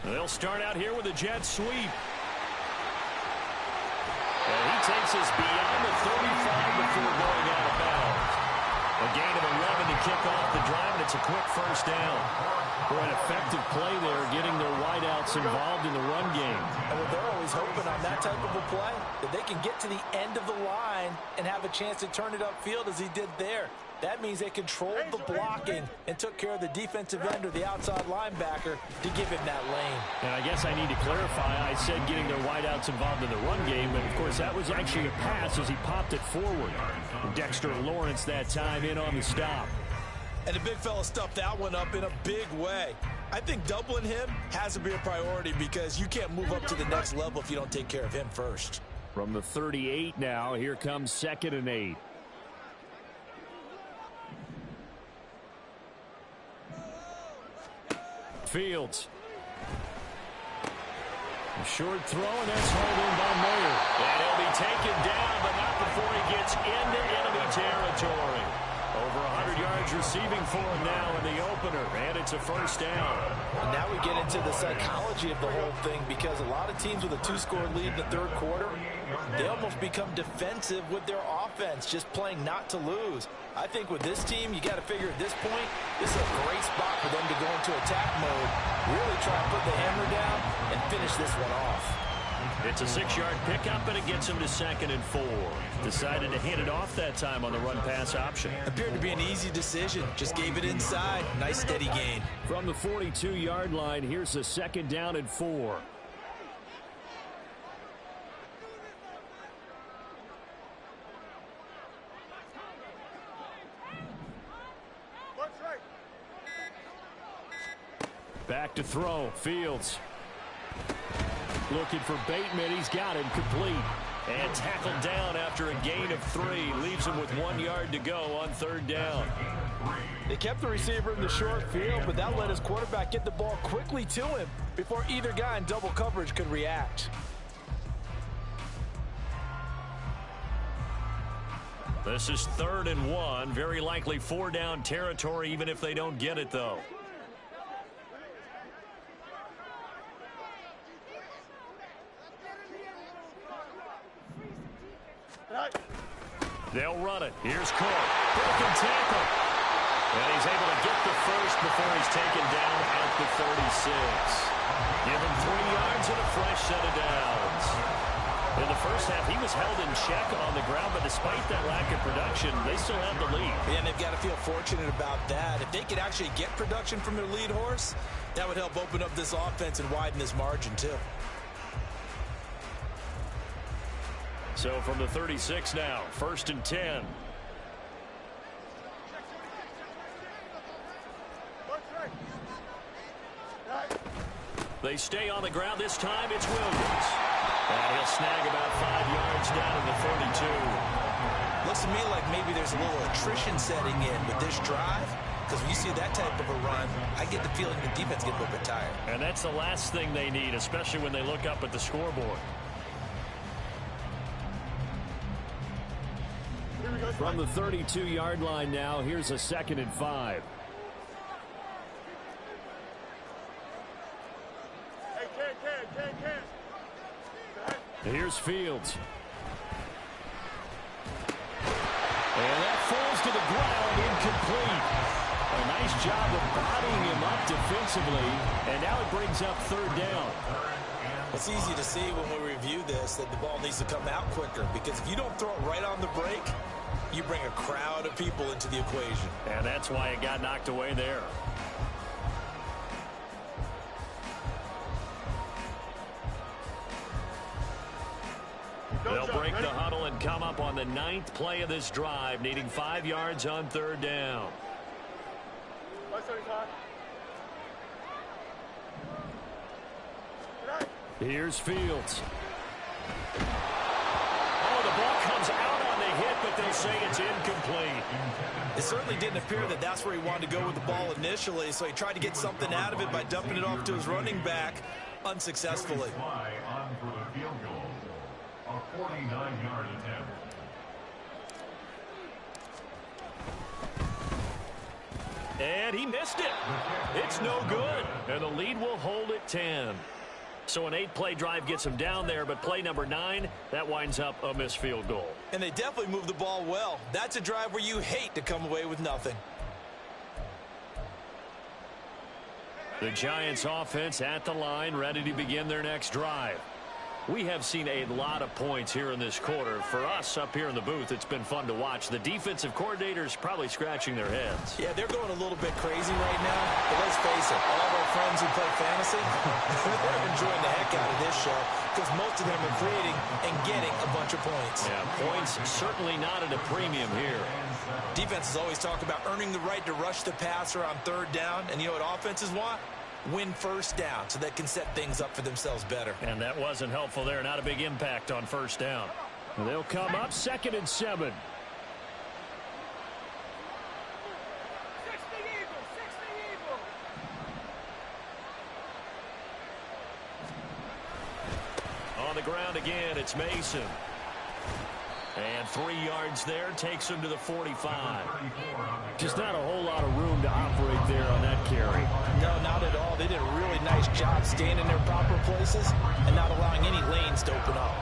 They'll start out here with a jet sweep. And he takes us beyond the 35 before going out of bounds. A gain of 11 to kick off the drive, and it's a quick first down. For an effective play there, getting their wideouts involved in the run game. And they're always hoping on that type of a play, that they can get to the end of the line and have a chance to turn it upfield as he did there. That means they controlled the blocking and took care of the defensive end or the outside linebacker to give him that lane. And I guess I need to clarify, I said getting their wideouts involved in the run game, but of course that was actually a pass as he popped it forward. Dexter Lawrence that time in on the stop. And the big fella stuffed that one up in a big way. I think doubling him has to be a priority because you can't move up to the next level if you don't take care of him first. From the 38 now, here comes 2nd and 8. Fields. A short throw, and that's hauled in by Mayer. And he'll be taken down, but not before he gets into enemy territory. Over 100 yards receiving for him now in the opener, and it's a first down. And now we get into the psychology of the whole thing because a lot of teams with a 2-score lead in the third quarter, they almost become defensive with their offense, just playing not to lose. I think with this team, you got to figure at this point, this is a great spot for them to go into attack mode, really try to put the hammer down and finish this one off. It's a 6-yard pickup, and it gets him to 2nd and 4. Decided to hand it off that time on the run-pass option. Appeared to be an easy decision. Just gave it inside. Nice steady gain. From the 42-yard line, here's a 2nd down and 4. Back to throw. Fields. Looking for Bateman. He's got him complete. And tackled down after a gain of 3. Leaves him with 1 yard to go on 3rd down. They kept the receiver in the short field, but that let his quarterback get the ball quickly to him before either guy in double coverage could react. This is 3rd and 1. Very likely 4-down territory, even if they don't get it, though. They'll run it. Here's Cook. Broken tackle. And he's able to get the first before he's taken down at the 36. Give him 3 yards and a fresh set of downs. In the first half, he was held in check on the ground, but despite that lack of production, they still have the lead. And they've got to feel fortunate about that. If they could actually get production from their lead horse, that would help open up this offense and widen this margin, too. So from the 36 now, 1st and 10. They stay on the ground. This time it's Williams. And he'll snag about 5 yards down to the 32. Looks to me like maybe there's a little attrition setting in with this drive. Because when you see that type of a run, I get the feeling the defense gets a little bit tired. And that's the last thing they need, especially when they look up at the scoreboard. From the 32-yard line now, here's a 2nd and 5. Here's Fields. And that falls to the ground, incomplete. A nice job of bodying him up defensively, and now it brings up third down. It's easy to see when we review this that the ball needs to come out quicker, because if you don't throw it right on the break, you bring a crowd of people into the equation. And that's why it got knocked away there. They'll break the huddle and come up on the 9th play of this drive, needing 5 yards on third down. Here's Fields. Oh, the ball comes out on the hit, but they'll say it's incomplete. It certainly didn't appear that that's where he wanted to go with the ball initially, so he tried to get something out of it by dumping it off to his running back unsuccessfully. Fly on for the field goal. A 49-yard attempt. And he missed it. It's no good. And the lead will hold at 10. So an 8-play drive gets him down there, but play number 9, that winds up a missed field goal. And they definitely moved the ball well. That's a drive where you hate to come away with nothing. The Giants offense at the line, ready to begin their next drive. We have seen a lot of points here in this quarter. For us up here in the booth, it's been fun to watch. The defensive coordinators probably scratching their heads. Yeah, they're going a little bit crazy right now. But let's face it, all of our friends who play fantasy, they're enjoying the heck out of this show because most of them are creating and getting a bunch of points. Yeah, points certainly not at a premium here. Defenses always talk about earning the right to rush the passer on third down. And you know what offenses want? Win first down so they can set things up for themselves better. And that wasn't helpful there. Not a big impact on first down. They'll come up 2nd and 7. On the ground again, it's Mason. And 3 yards there takes him to the 45. Just not a whole lot of room to operate there on that carry. No, not at all. They did a really nice job staying in their proper places and not allowing any lanes to open up.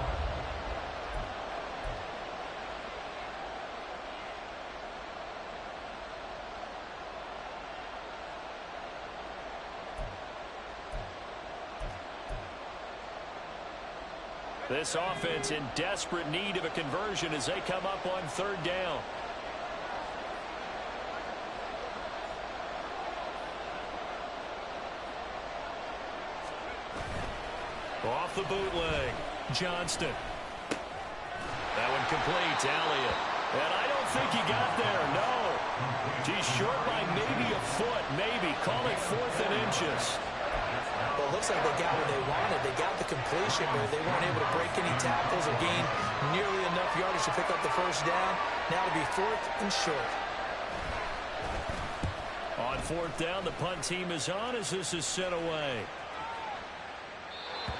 This offense in desperate need of a conversion as they come up on third down. Off the bootleg, Johnston. That one complete to Elliott. And I don't think he got there, no. He's short by maybe a foot, maybe. Call it 4th and inches. Well, it looks like they got what they wanted. They got the completion, but they weren't able to break any tackles or gain nearly enough yardage to pick up the first down. Now it'll be 4th and short. On 4th down, the punt team is on as this is set away.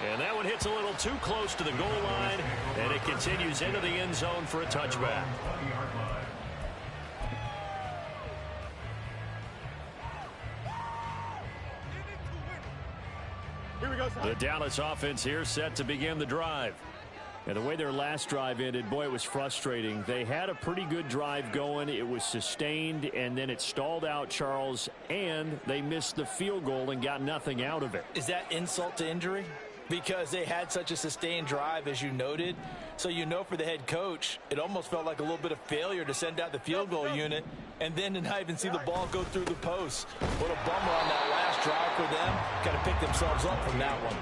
And that one hits a little too close to the goal line, and it continues into the end zone for a touchback. The Dallas offense here set to begin the drive. And the way their last drive ended, boy, it was frustrating. They had a pretty good drive going. It was sustained, and then it stalled out, Charles, and they missed the field goal and got nothing out of it. Is that insult to injury? Because they had such a sustained drive, as you noted. So you know for the head coach, it almost felt like a little bit of failure to send out the field goal unit and then to not even see the ball go through the post. What a bummer on that last drive for them. Got to pick themselves up from that one.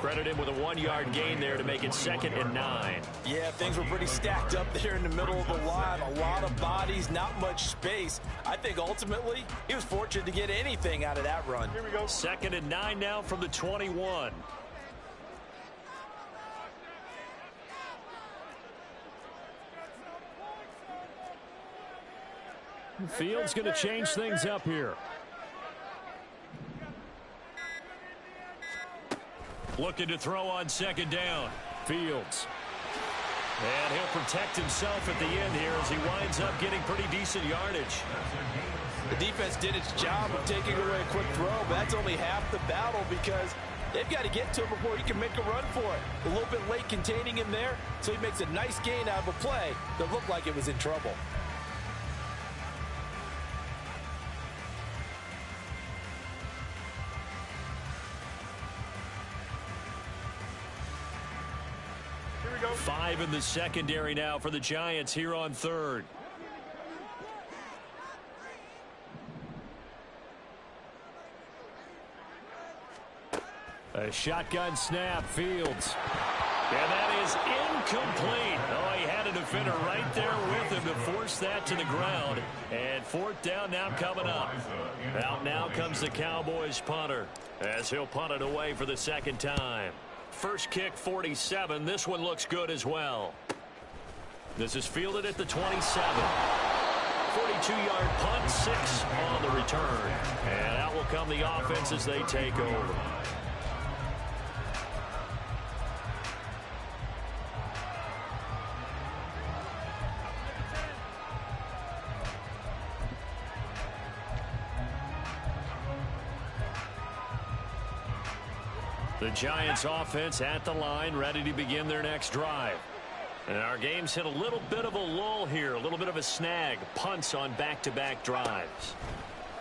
Credit him with a 1-yard gain there to make it 2nd and 9. Yeah, things were pretty stacked up there in the middle of the line. A lot of bodies, not much space. I think ultimately he was fortunate to get anything out of that run. Here we go. 2nd and 9 now from the 21. Fields going to change things up here. Looking to throw on 2nd down. Fields. And he'll protect himself at the end here as he winds up getting pretty decent yardage. The defense did its job of taking away a quick throw, but that's only half the battle because they've got to get to him before he can make a run for it. A little bit late containing him there, so he makes a nice gain out of a play that looked like it was in trouble. 5 in the secondary now for the Giants here on third. A shotgun snap, Fields. And that is incomplete. Oh, he had a defender right there with him to force that to the ground. And fourth down now coming up. Out now comes the Cowboys punter as he'll punt it away for the second time. First kick, 47. This one looks good as well. This is fielded at the 27. 42-yard punt, 6 on the return. And out will come the offense as they take over. The Giants offense at the line, ready to begin their next drive. And our game's hit a little bit of a lull here, a little bit of a snag. Punts on back-to-back drives.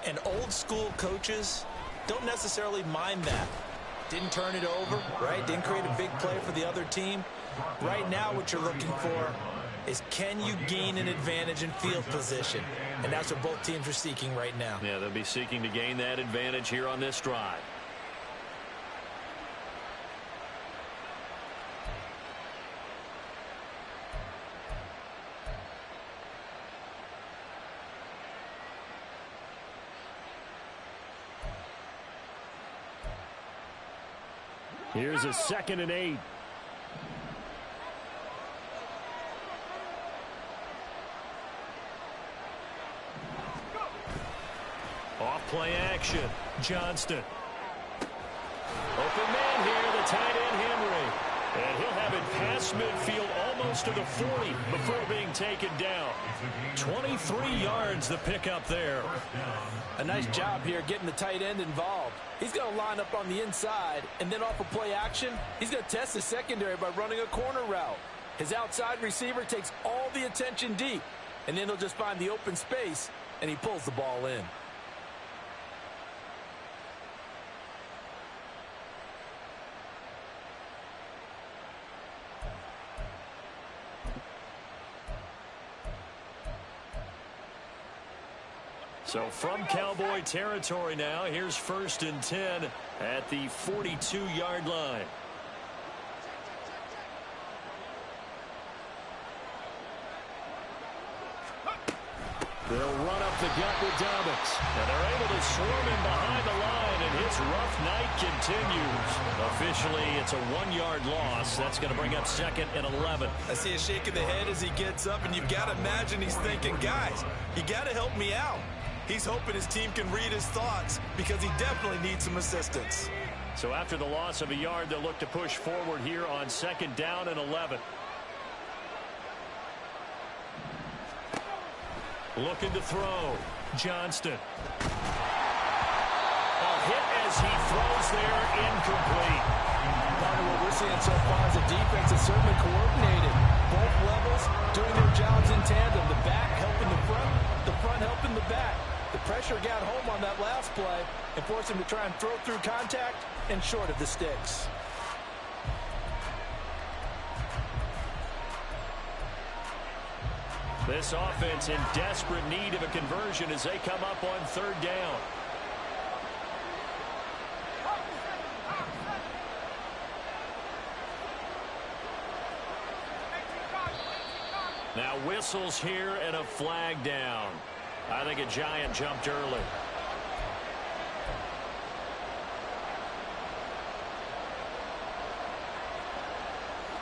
And old school coaches don't necessarily mind that. Didn't turn it over, right? Didn't create a big play for the other team. Right now what you're looking for is, can you gain an advantage in field position? And that's what both teams are seeking right now. Yeah, they'll be seeking to gain that advantage here on this drive. Here's a 2nd and 8. Off play action. Johnston. Open man here, the tight end Henry. And he'll have it past midfield almost to the 40 before being taken down. 23 yards the pickup there. A nice job here getting the tight end involved. He's going to line up on the inside, and then off of play action, he's going to test the secondary by running a corner route. His outside receiver takes all the attention deep, and then he'll just find the open space, and he pulls the ball in. So from Cowboy territory now, here's 1st and 10 at the 42-yard line. They'll run up the gut with Dobbins. And they're able to swarm him behind the line, and his rough night continues. Officially, it's a 1-yard loss. That's going to bring up 2nd and 11. I see a shake of the head as he gets up, and you've got to imagine he's thinking, guys, you got to help me out. He's hoping his team can read his thoughts because he definitely needs some assistance. So after the loss of a yard, they'll look to push forward here on 2nd down and 11. Looking to throw. Johnston. A hit as he throws there, incomplete. What we're seeing so far is the defense is certainly coordinated. Both levels doing their jobs in tandem. The back helping the front helping the back. The pressure got home on that last play and forced him to try and throw through contact and short of the sticks. This offense in desperate need of a conversion as they come up on 3rd down. Now whistles here and a flag down. I think a Giant jumped early.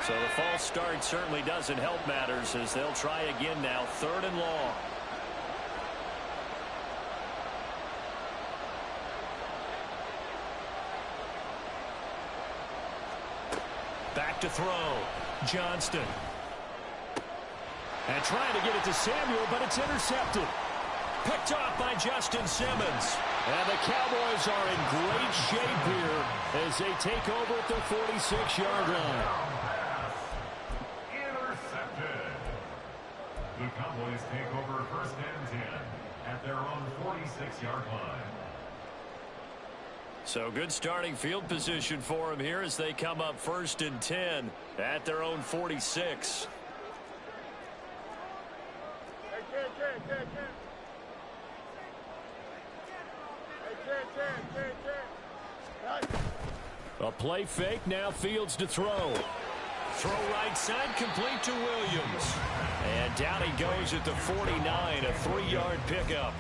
So the false start certainly doesn't help matters as they'll try again now, 3rd and long. Back to throw. Johnston. And trying to get it to Samuel, but it's intercepted. Picked off by Justin Simmons. And the Cowboys are in great shape here as they take over at the 46-yard line. Intercepted. The Cowboys take over 1st and 10 at their own 46-yard line. So good starting field position for them here as they come up 1st and 10 at their own 46. A play fake, now Fields to throw. Throw right side, complete to Williams. And down he goes at the 49, a 3-yard pickup.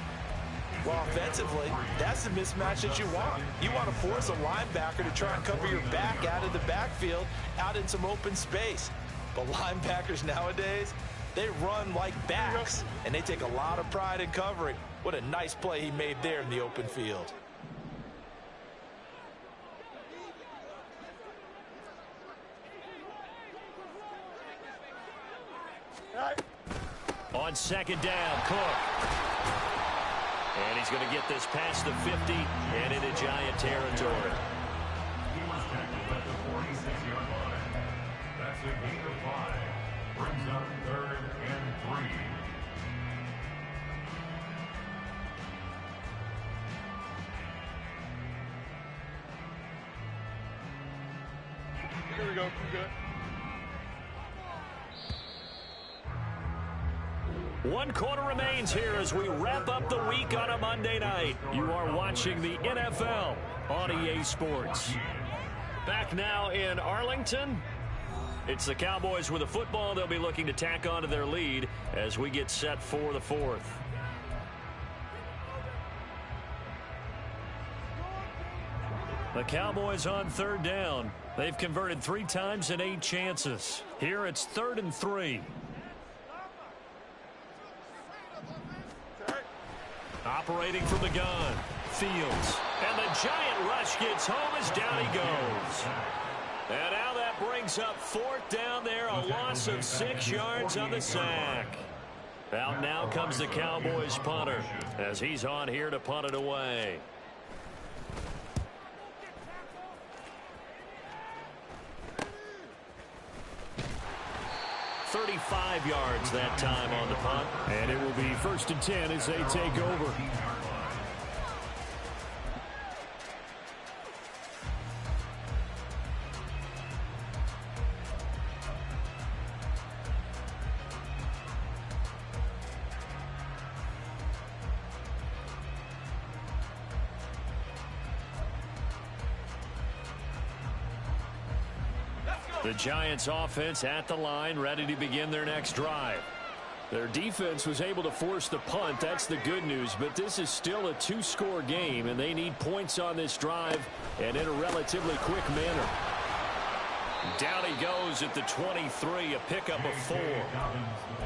Well, offensively, that's the mismatch that you want. You want to force a linebacker to try and cover your back out of the backfield, out in some open space. But linebackers nowadays, they run like backs, and they take a lot of pride in covering. What a nice play he made there in the open field. On 2nd down, Cook. And he's going to get this past the 50 and into Giant territory. He was tackled at the 46-yard line. That's a gain of 5. Brings up 3rd and 3. Here we go. You good? One quarter remains here as we wrap up the week on a Monday night. You are watching the NFL on EA Sports. Back now in Arlington. It's the Cowboys with the football. They'll be looking to tack on to their lead as we get set for the 4th. The Cowboys on 3rd down. They've converted 3 times in 8 chances. Here it's 3rd and 3. Operating from the gun, Fields. And the giant rush gets home as down he goes. And now that brings up 4th down there, a loss of 6 yards on the sack. Out now comes the Cowboys punter as he's on here to punt it away. .35 yards that time on the punt. And it will be 1st and 10 as they take over. The Giants offense at the line, ready to begin their next drive. Their defense was able to force the punt. That's the good news. But this is still a 2-score game, and they need points on this drive and in a relatively quick manner. Down he goes at the 23, a pickup of 4.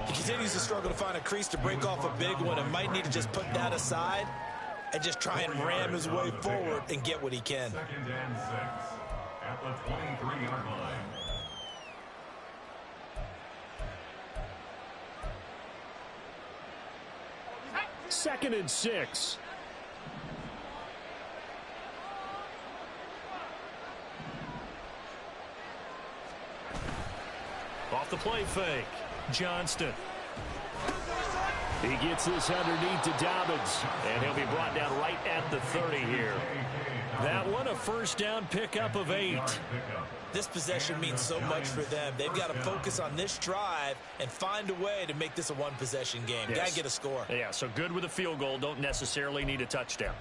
He continues to struggle to find a crease to break off a big one and might need to just put that aside and just try and ram his way forward and get what he can. 2nd and 6 at the 23-yard line. 2nd and 6. Off the play fake, Johnston. He gets this underneath to Dobbins. And he'll be brought down right at the 30 here. That one a 1st down pickup of 8. This possession means so much for them. They've got to focus on this drive and find a way to make this a one-possession game. Yes. Got to get a score. Yeah, so good with a field goal. Don't necessarily need a touchdown.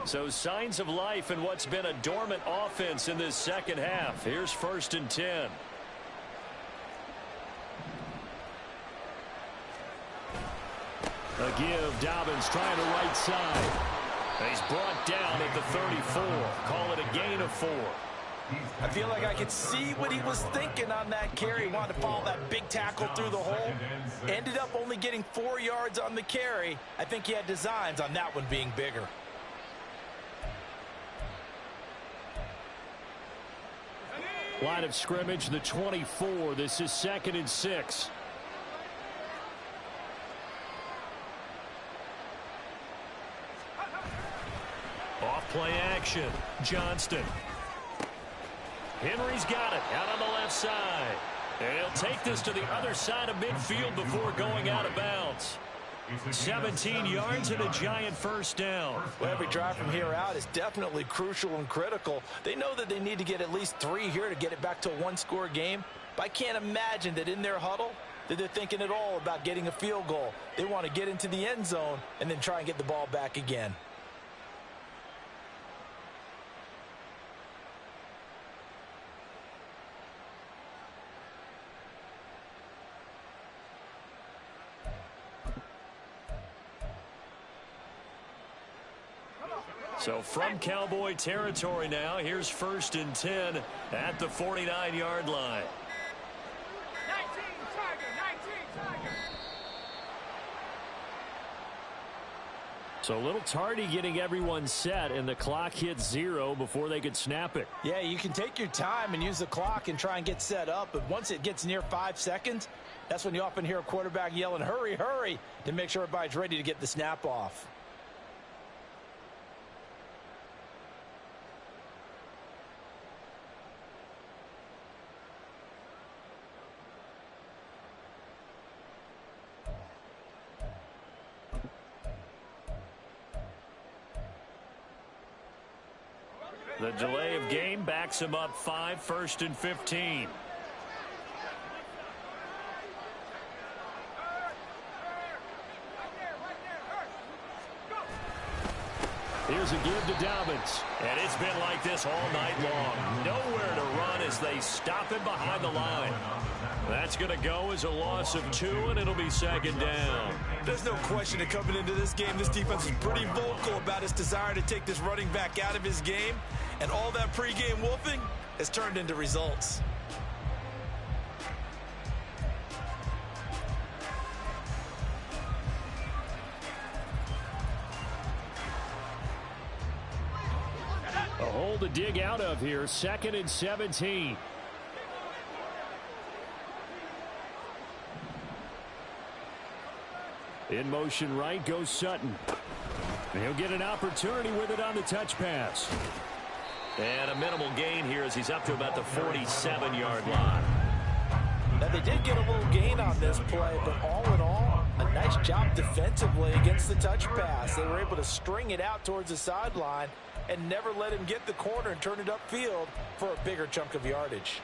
So signs of life in what's been a dormant offense in this second half. Here's 1st and 10. A give, Dobbins trying to right side. He's brought down at the 34. Call it a gain of 4. I feel like I could see what he was thinking on that carry. He wanted to follow that big tackle through the hole. Ended up only getting 4 yards on the carry. I think he had designs on that one being bigger. Line of scrimmage, the 24. This is 2nd and 6. Off play action, Johnston. Henry's got it out on the left side. And he'll take this to the other side of midfield before going out of bounds. 17 yards and a giant first down. Well, every drive from here out is definitely crucial and critical. They know that they need to get at least 3 here to get it back to a one-score game. But I can't imagine that in their huddle that they're thinking at all about getting a field goal. They want to get into the end zone and then try and get the ball back again. So from Cowboy territory now, here's 1st and 10 at the 49-yard line. 19 Tiger. So a little tardy getting everyone set, and the clock hits 0 before they could snap it. Yeah, you can take your time and use the clock and try and get set up, but once it gets near 5 seconds, that's when you often hear a quarterback yelling, hurry, hurry, to make sure everybody's ready to get the snap off. The delay of game backs him up 5, 1st and 15. Here's a give to Dobbins. And it's been like this all night long. Nowhere to run as they stop him behind the line. That's going to go as a loss of 2, and it'll be 2nd down. There's no question that coming into this game, this defense is pretty vocal about its desire to take this running back out of his game. And all that pregame wolfing has turned into results. A hole to dig out of here. 2nd and 17. In motion right goes Sutton. He'll get an opportunity with it on the touch pass. And a minimal gain here as he's up to about the 47-yard line. Now, they did get a little gain on this play, but all in all, a nice job defensively against the touch pass. They were able to string it out towards the sideline and never let him get the corner and turn it upfield for a bigger chunk of yardage.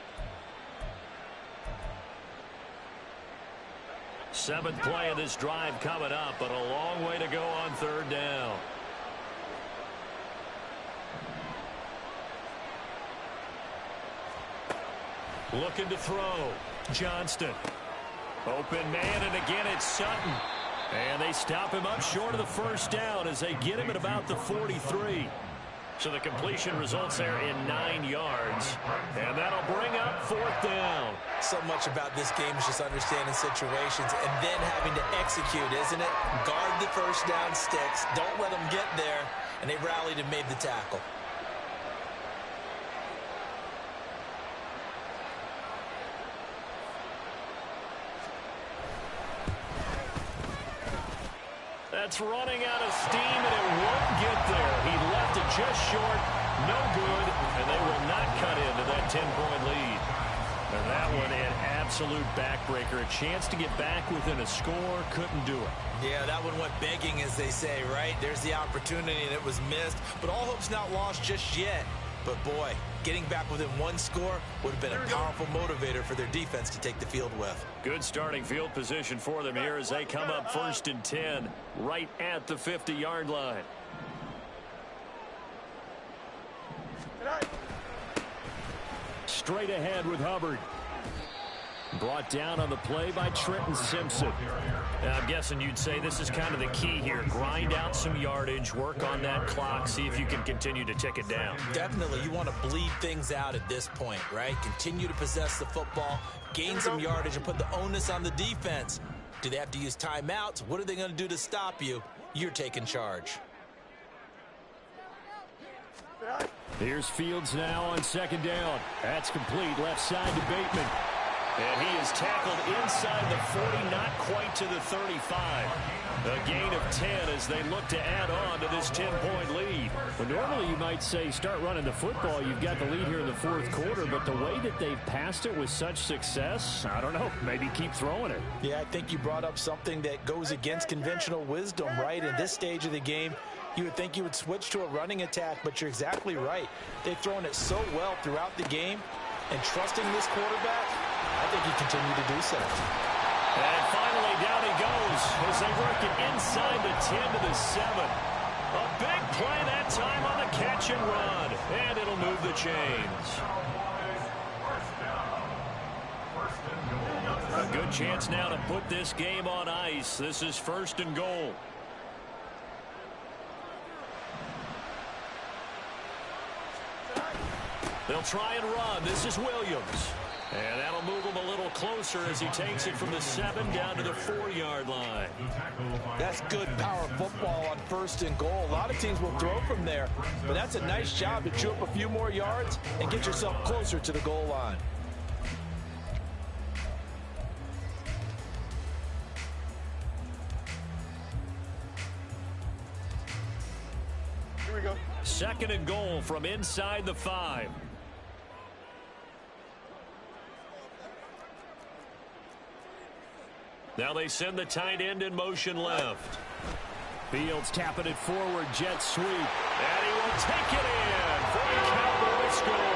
7th play of this drive coming up, but a long way to go on 3rd down. Looking to throw. Johnston. Open man, and again it's Sutton. And they stop him up short of the 1st down as they get him at about the 43. So the completion results there in 9 yards. And that'll bring up 4th down. So much about this game is just understanding situations and then having to execute, isn't it? Guard the 1st down sticks. Don't let them get there. And they rallied and made the tackle. That's running out of steam, and it won't get there. He left it just short, no good, and they will not cut into that 10-point lead. And that one an absolute backbreaker. A chance to get back within a score, couldn't do it. Yeah, that one went begging, as they say, right? There's the opportunity, and it was missed. But all hope's not lost just yet. But, boy, getting back within 1 score would have been a powerful motivator for their defense to take the field with. Good starting field position for them here as they come up 1st and 10 right at the 50-yard line. Straight ahead with Hubbard. Brought down on the play by Trenton Simpson. I'm guessing you'd say this is kind of the key here. Grind out some yardage, work on that clock, see if you can continue to tick it down. Definitely, you want to bleed things out at this point, right? Continue to possess the football, gain some yardage, and put the onus on the defense. Do they have to use timeouts? What are they going to do to stop you? You're taking charge. Here's Fields now on 2nd down. That's complete, left side to Bateman. And he is tackled inside the 40, not quite to the 35. A gain of 10 as they look to add on to this 10-point lead. Well, normally you might say start running the football. You've got the lead here in the fourth quarter, but the way that they've passed it with such success, I don't know, maybe keep throwing it. Yeah, I think you brought up something that goes against conventional wisdom, right? In this stage of the game, you would think you would switch to a running attack, but you're exactly right. They've thrown it so well throughout the game, and trusting this quarterback, I think he continued to do so. And finally, down he goes as they work it inside the 10 to the 7. A big play that time on the catch and run, and it'll move the chains. A good chance now to put this game on ice. This is 1st and goal. They'll try and run. This is Williams. And that'll move him a little closer as he takes it from the 7 down to the 4-yard line. That's good power football on 1st and goal. A lot of teams will throw from there, but that's a nice job to chew up a few more yards and get yourself closer to the goal line. Here we go. 2nd and goal from inside the 5. Now they send the tight end in motion left. Fields tapping it forward, jet sweep. And he will take it in for a Cowboys score.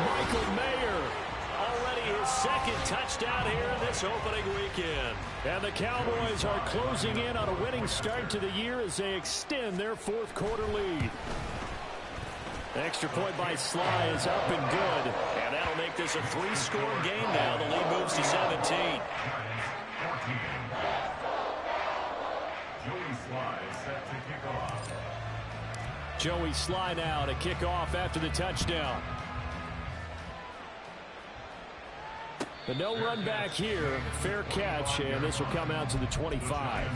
Michael Mayer, already his 2nd touchdown here in this opening weekend. And the Cowboys are closing in on a winning start to the year as they extend their 4th quarter lead. Extra point by Sly is up and good. And that'll make this a 3-score game now. The lead moves to 17. Joey Sly now to kick off after the touchdown. The no run back here. Fair catch, and this will come out to the 25.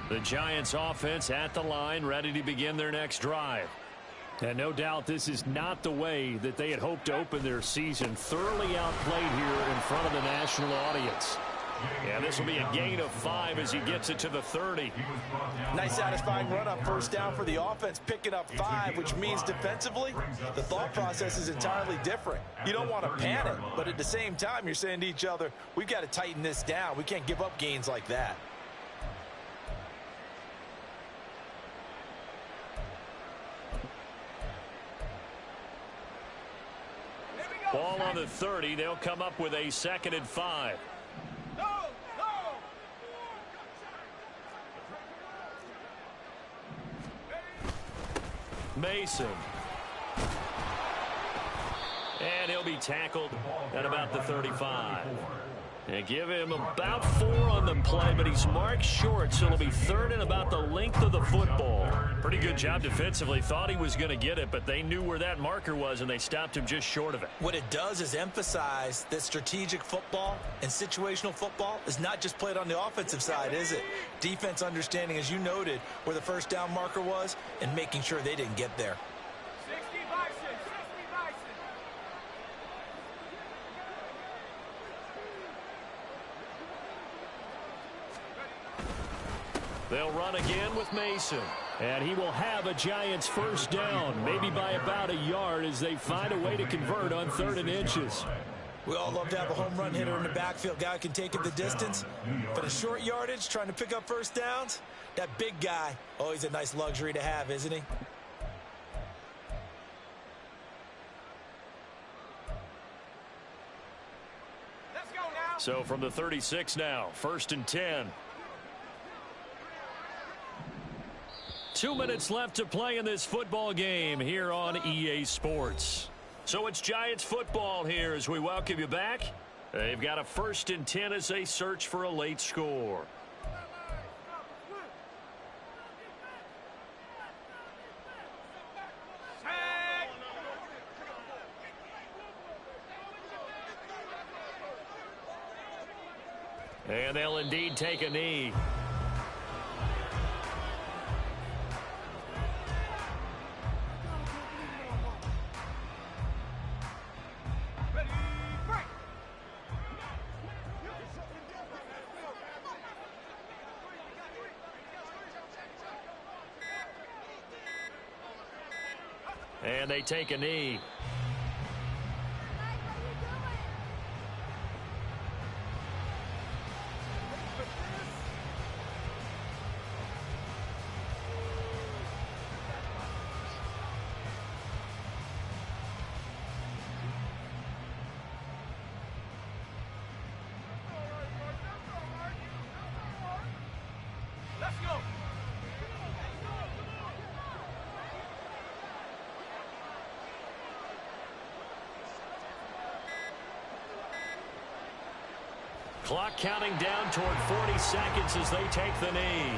The Giants offense at the line, ready to begin their next drive. And no doubt this is not the way that they had hoped to open their season. Thoroughly outplayed here in front of the national audience. Yeah, this will be a gain of 5 as he gets it to the 30. Nice satisfying run on 1st down for the offense, picking up 5, which means defensively, the thought process is entirely different. You don't want to panic, but at the same time, you're saying to each other, we've got to tighten this down. We can't give up gains like that. Ball on the 30. They'll come up with a 2nd and 5. Mason. And he'll be tackled at about the 35. And give him about 4 on the play, but he's marked short, so it'll be 3rd and about the length of the football. Pretty good job defensively. Thought he was going to get it, but they knew where that marker was, and they stopped him just short of it. What it does is emphasize that strategic football and situational football is not just played on the offensive side, is it? Defense understanding, as you noted, where the 1st down marker was and making sure they didn't get there. They'll run again with Mason. And he will have a Giants 1st down, maybe by about a yard as they find a way to convert on 3rd and inches. We all love to have a home run hitter in the backfield. Guy can take it the distance. But a short yardage, trying to pick up 1st downs, that big guy, always a nice luxury to have, isn't he? Let's go now. So from the 36 now, 1st and 10. 2 minutes left to play in this football game here on EA Sports. So it's Giants football here as we welcome you back. They've got a 1st and 10 as they search for a late score. And they'll indeed take a knee. And they take a knee. Let's go. Clock counting down toward 40 seconds as they take the knee.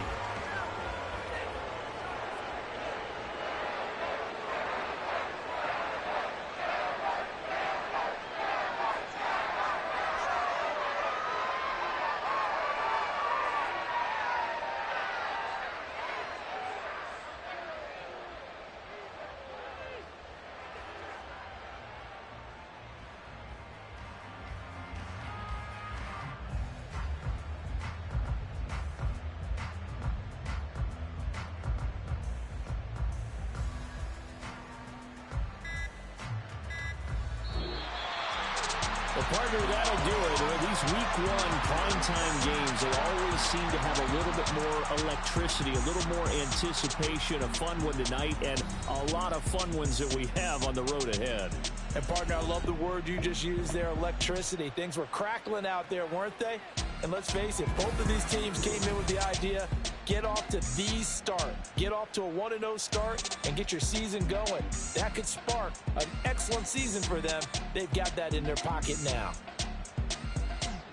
Well, partner, that'll do it. These week one primetime games, they always seem to have a little bit more electricity, a little more anticipation, a fun one tonight, and a lot of fun ones that we have on the road ahead. And, partner, I love the word you just used there, electricity. Things were crackling out there, weren't they? And let's face it, both of these teams came in with the idea, get off to the start. Get off to a 1-0 start and get your season going. That could spark an excellent season for them. They've got that in their pocket now.